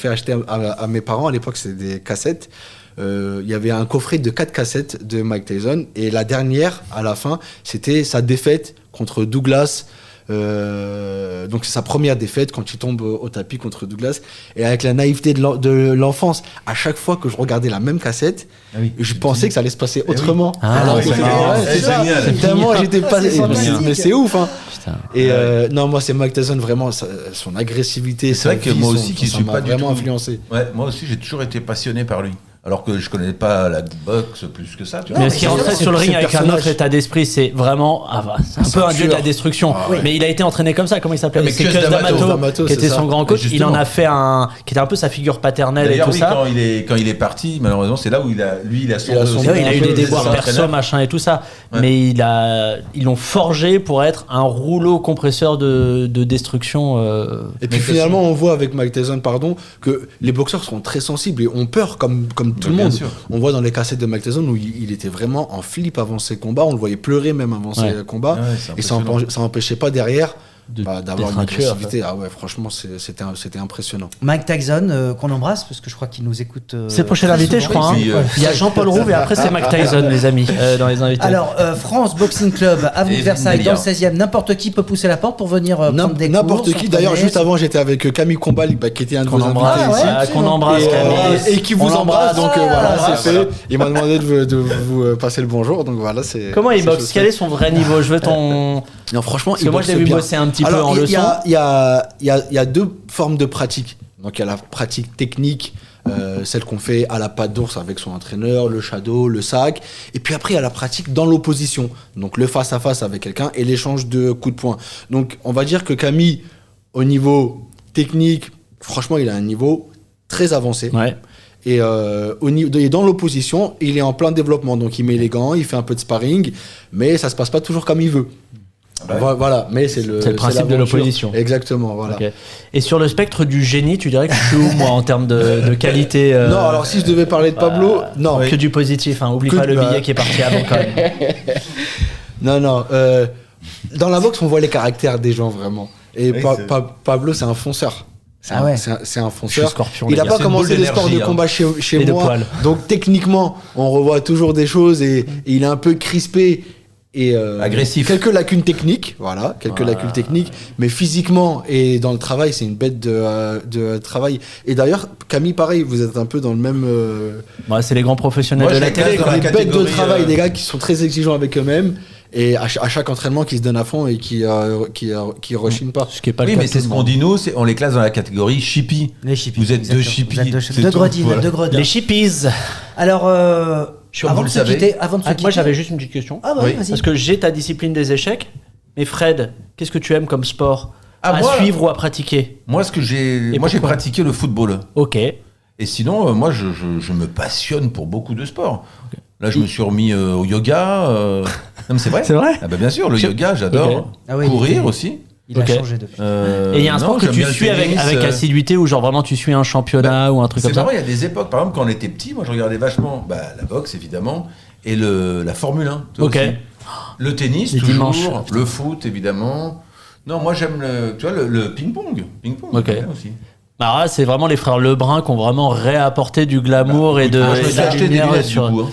acheter à mes parents, à l'époque, c'était des cassettes. Il y avait un coffret de 4 cassettes de Mike Tyson. Et la dernière, à la fin, c'était sa défaite contre Douglas. Donc c'est sa première défaite quand il tombe au tapis contre Douglas, et avec la naïveté de l'enfance, à chaque fois que je regardais la même cassette, je pensais que ça allait se passer autrement. C'est génial. Tellement j'étais pas, mais c'est ouf, hein. Et non, moi c'est Mike Tyson, vraiment son agressivité. C'est vrai que moi aussi qui suis pas vraiment influencé. Moi aussi j'ai toujours été passionné par lui. Alors que je connais pas la boxe plus que ça. Tu vois. Mais ce qui est rentré sur le ring avec un autre état d'esprit, c'est vraiment c'est un peu un dieu de la destruction. Mais il a été entraîné comme ça. Comment il s'appelait? C'est Cus D'Amato, qui était son grand coach. Il en a fait qui était un peu sa figure paternelle et tout ça. Quand il est parti, malheureusement, c'est là où il a son. Il a eu des déboires perso, machin et tout ça. Mais ils l'ont forgé pour être un rouleau compresseur de destruction. Et puis finalement, on voit avec Mike Tyson, que les boxeurs sont très sensibles et ont peur comme tout le monde. On voit dans les cassettes de Mike Tyson où il était vraiment en flip avant ses combats, on le voyait pleurer même avant ses combats, et ça n'empêchait pas derrière d'avoir une agressivité. Ah ouais, franchement, c'était impressionnant. Mike Tyson, qu'on embrasse, parce que je crois qu'il nous écoute. C'est le prochain invité, je crois. Il y a Jean-Paul Rouve et après c'est Mike Tyson, les amis, dans les invités. Alors, France Boxing Club, avenue de Versailles, dans le 16e, n'importe qui peut pousser la porte pour venir prendre des cours. N'importe qui. D'ailleurs, juste avant, j'étais avec Camille Combal, qui était un de vos invités ici. Qu'on embrasse, Camille. Et qui vous embrasse, donc voilà, c'est fait. Il m'a demandé de vous passer le bonjour, donc voilà. Comment il boxe? Quel est son vrai niveau? Je veux ton... Non, franchement, parce que moi, je l'ai vu bosser un petit peu en leçon. Il y a 2 formes de pratique. Donc, il y a la pratique technique, celle qu'on fait à la patte d'ours avec son entraîneur, le shadow, le sac. Et puis après, il y a la pratique dans l'opposition. Donc, le face-à-face avec quelqu'un et l'échange de coups de poing. Donc, on va dire que Camille, au niveau technique, franchement, il a un niveau très avancé. Ouais. Et dans l'opposition, il est en plein développement. Donc, il met les gants, il fait un peu de sparring, mais ça se passe pas toujours comme il veut. Voilà, mais c'est le principe de l'opposition. Exactement, voilà. Okay. Et sur le spectre du génie, tu dirais que je suis où, moi, en termes de qualité Non, alors si je devais parler de Pablo, non. Que du positif, hein. Oublie pas le billet qui est parti avant quand même. Non. Dans la boxe, on voit les caractères des gens, vraiment. Et Pablo, c'est un fonceur. C'est un fonceur. Scorpion, il n'a pas commencé les sports de combat chez moi. Donc techniquement, on revoit toujours des choses et il est un peu crispé et agressif. Quelques lacunes techniques, mais physiquement et dans le travail, c'est une bête de travail. Et d'ailleurs, Camille, pareil, vous êtes un peu dans le même. C'est les grands professionnels de la télé. Les bêtes de travail, des gars qui sont très exigeants avec eux-mêmes. Et à chaque entraînement, qui se donne à fond et qui rechigne pas. Ce qui est pas oui, mais c'est ce qu'on dit nous, on les classe dans la catégorie chippie. Les chippies. Vous êtes deux chippies. Deux gredines. Les chippies. Alors, avant de se quitter, moi j'avais juste une petite question. Ah bah oui, vas-y. Parce que j'ai ta discipline des échecs. Mais Fred, qu'est-ce que tu aimes comme sport suivre ou à pratiquer? Moi, j'ai pratiqué le football. Ok. Et sinon, moi, je me passionne pour beaucoup de sports. Okay. Là, je me suis remis au yoga. Non, mais c'est vrai. C'est vrai. Ah bah bien sûr, le yoga, j'adore. Okay. Courir aussi. Il a changé depuis. Et il y a un sport que tu suis avec assiduité ou genre vraiment tu suis un championnat ou un truc comme ça? C'est marrant, il y a des époques, par exemple, quand on était petit, moi je regardais vachement la boxe évidemment et la Formule 1. Ok. Aussi. Le tennis, toujours. Le foot, évidemment. Non, moi j'aime le ping-pong. Ok. Aussi. Bah, c'est vraiment les frères Lebrun qui ont vraiment réapporté du glamour et de. Je me suis acheté des lunettes du coup.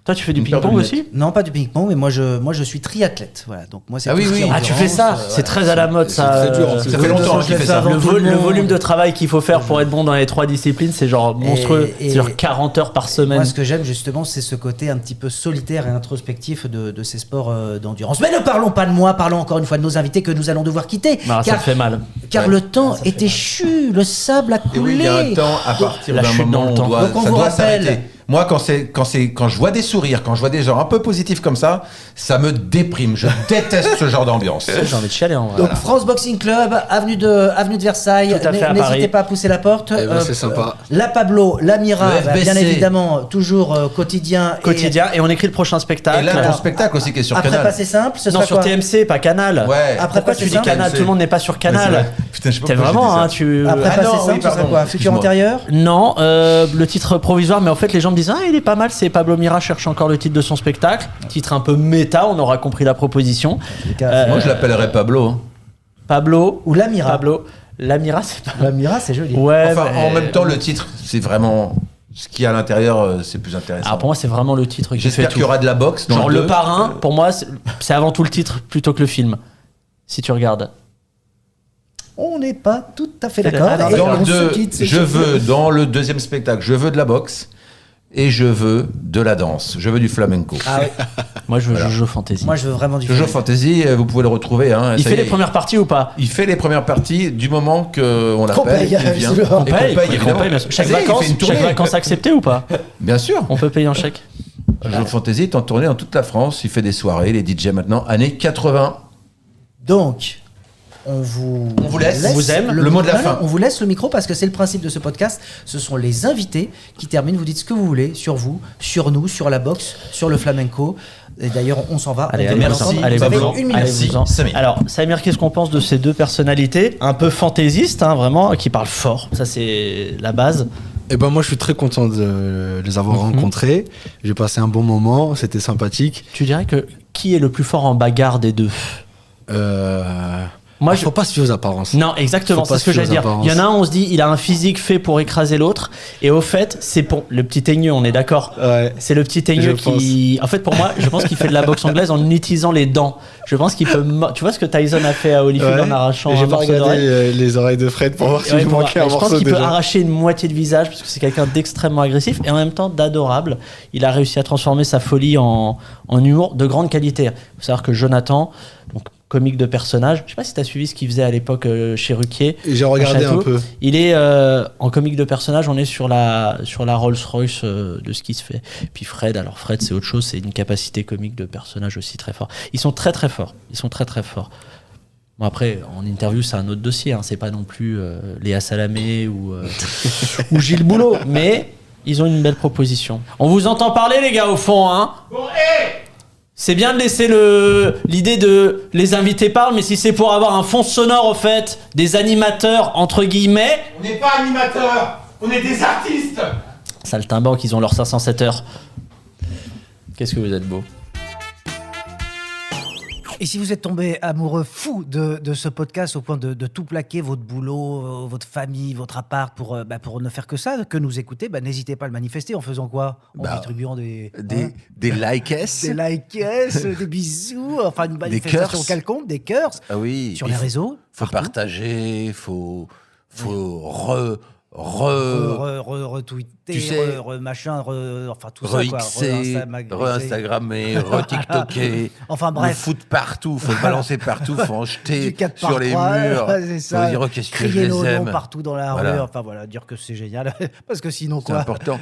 Toi, tu fais du ping-pong aussi? Non, pas du ping-pong, mais moi je suis triathlète. Voilà, donc moi c'est. Ah oui. Ah, tu fais ça? C'est très à la mode, ça. C'est très dur. Ça fait longtemps que je fais ça. Le volume de travail qu'il faut faire pour être bon dans les 3 disciplines, c'est genre monstrueux. C'est genre 40 heures par semaine. Moi, ce que j'aime justement, c'est ce côté un petit peu solitaire et introspectif de ces sports d'endurance. Mais ne parlons pas de moi, parlons encore une fois de nos invités que nous allons devoir quitter. Ça fait mal. Car le temps est échu, le sable a coulé. Et oui, il y a un temps à partir d'un moment où ça doit s'arrêter. Moi, quand je vois des sourires, quand je vois des gens un peu positifs comme ça me déprime. Je déteste ce genre d'ambiance. J'ai envie de chialer en vrai. Donc, France Boxing Club, avenue de Versailles. N'hésitez pas à pousser la porte. C'est sympa. La Pablo, la Mira, bien évidemment, toujours quotidien. Et on écrit le prochain spectacle. Et là, ton spectacle aussi qui est sur Canal. Après, c'est simple. Sur TMC, pas Canal. Ouais. Après, pourquoi tu dis Canal? Tout le monde n'est pas sur Canal. Putain, je sais pas. T'es vraiment, Après, passer simple, ce serait quoi? Futur antérieur? Non, le titre provisoire, mais en fait, les gens me disent il est pas mal, c'est Pablo Mira cherche encore le titre de son spectacle. Titre un peu méta, on aura compris la proposition. Moi, je l'appellerais Pablo. Pablo ou la Mira. Pablo. La Mira, c'est pas. La Mira, c'est joli. Ouais. Enfin, en même temps, le titre, c'est vraiment. Ce qu'il y a à l'intérieur, c'est plus intéressant. Alors pour moi, c'est vraiment le titre qui fait tout. J'espère qu'il y aura de la boxe dans le Parrain, pour moi, c'est avant tout le titre plutôt que le film. Si tu regardes. On n'est pas tout à fait d'accord. Dans le deuxième spectacle, je veux de la boxe. Et je veux de la danse. Je veux du flamenco. Ah oui. Moi, je veux Jojo Fantasy. Moi, je veux vraiment du Jojo Fantasy, vous pouvez le retrouver. Il fait les premières parties ou pas? Il fait les premières parties du moment qu'on l'appelle. On paye. Chaque vacances acceptées ou pas? Bien sûr. On peut payer en chèque. Jojo Fantasy est en tournée dans toute la France. Il fait des soirées, les DJ maintenant, années 80. Donc... On vous laisse. On vous aime. Le mot de la fin. On vous laisse le micro parce que c'est le principe de ce podcast. Ce sont les invités qui terminent. Vous dites ce que vous voulez sur vous, sur nous, sur la boxe, sur le flamenco. Et d'ailleurs, on s'en va. Merci. Alors, Samir, qu'est-ce qu'on pense de ces deux personnalités un peu fantaisistes, vraiment, qui parlent fort? Ça, c'est la base. Eh ben moi, je suis très content de les avoir rencontrés. J'ai passé un bon moment. C'était sympathique. Tu dirais que qui est le plus fort en bagarre des deux? Moi, faut pas se fier aux apparences. Non, exactement, c'est ce que j'allais dire. Il y en a un, on se dit, il a un physique fait pour écraser l'autre. Et au fait, c'est pour le petit teigneux, on est d'accord? Ouais. C'est le petit teigneux qui... En fait, pour moi, je pense qu'il fait de la boxe anglaise en utilisant les dents. Je pense qu'il peut... Tu vois ce que Tyson a fait à Holyfield en arrachant j'ai pas regardé les oreilles de Fred pour voir s'il manquait un morceau. Je pense qu'il peut arracher une moitié de visage parce que c'est quelqu'un d'extrêmement agressif et en même temps d'adorable. Il a réussi à transformer sa folie en humour de grande qualité. Il faut savoir que Jonathan... Donc, comique de personnage. Je sais pas si tu as suivi ce qu'il faisait à l'époque chez Ruquier. J'ai regardé un peu. Il est en comique de personnage, on est sur la Rolls-Royce de ce qui se fait. Puis Fred, c'est autre chose, c'est une capacité comique de personnage aussi très fort. Ils sont très très forts. Bon après, en interview, c'est un autre dossier, c'est pas non plus Léa Salamé ou Gilles Boulot, mais ils ont une belle proposition. On vous entend parler les gars au fond, Bon, c'est bien de laisser l'idée de les invités parlent, mais si c'est pour avoir un fond sonore au fait, des animateurs entre guillemets... On n'est pas animateurs, on est des artistes. Saltimbanque, ils ont leurs 507 heures. Qu'est-ce que vous êtes beau. Et si vous êtes tombé amoureux fou de ce podcast au point de tout plaquer, votre boulot, votre famille, votre appart, pour ne faire que ça, que nous écouter, n'hésitez pas à le manifester en faisant quoi? En distribuant des likes. Des likes, des bisous, enfin une manifestation quelconque, des cœurs. Ah oui. Sur les réseaux. Faut partager, faut retweeter, tu sais, machin, enfin tout ça quoi. Re-Instagrammer, re-TikToker. Enfin bref. Le foot partout, faut le balancer partout, faut en jeter sur les murs. C'est ça. Faut dire qu'est-ce que je crier nos les aime. noms partout dans la rue. Enfin voilà, dire que c'est génial. Parce que sinon quoi? C'est important.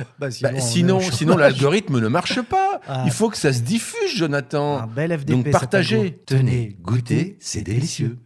Sinon l'algorithme ne marche pas. Il faut que ça se diffuse, Jonathan. Un bel FDP. Donc partagez. Tenez, goûtez, c'est délicieux.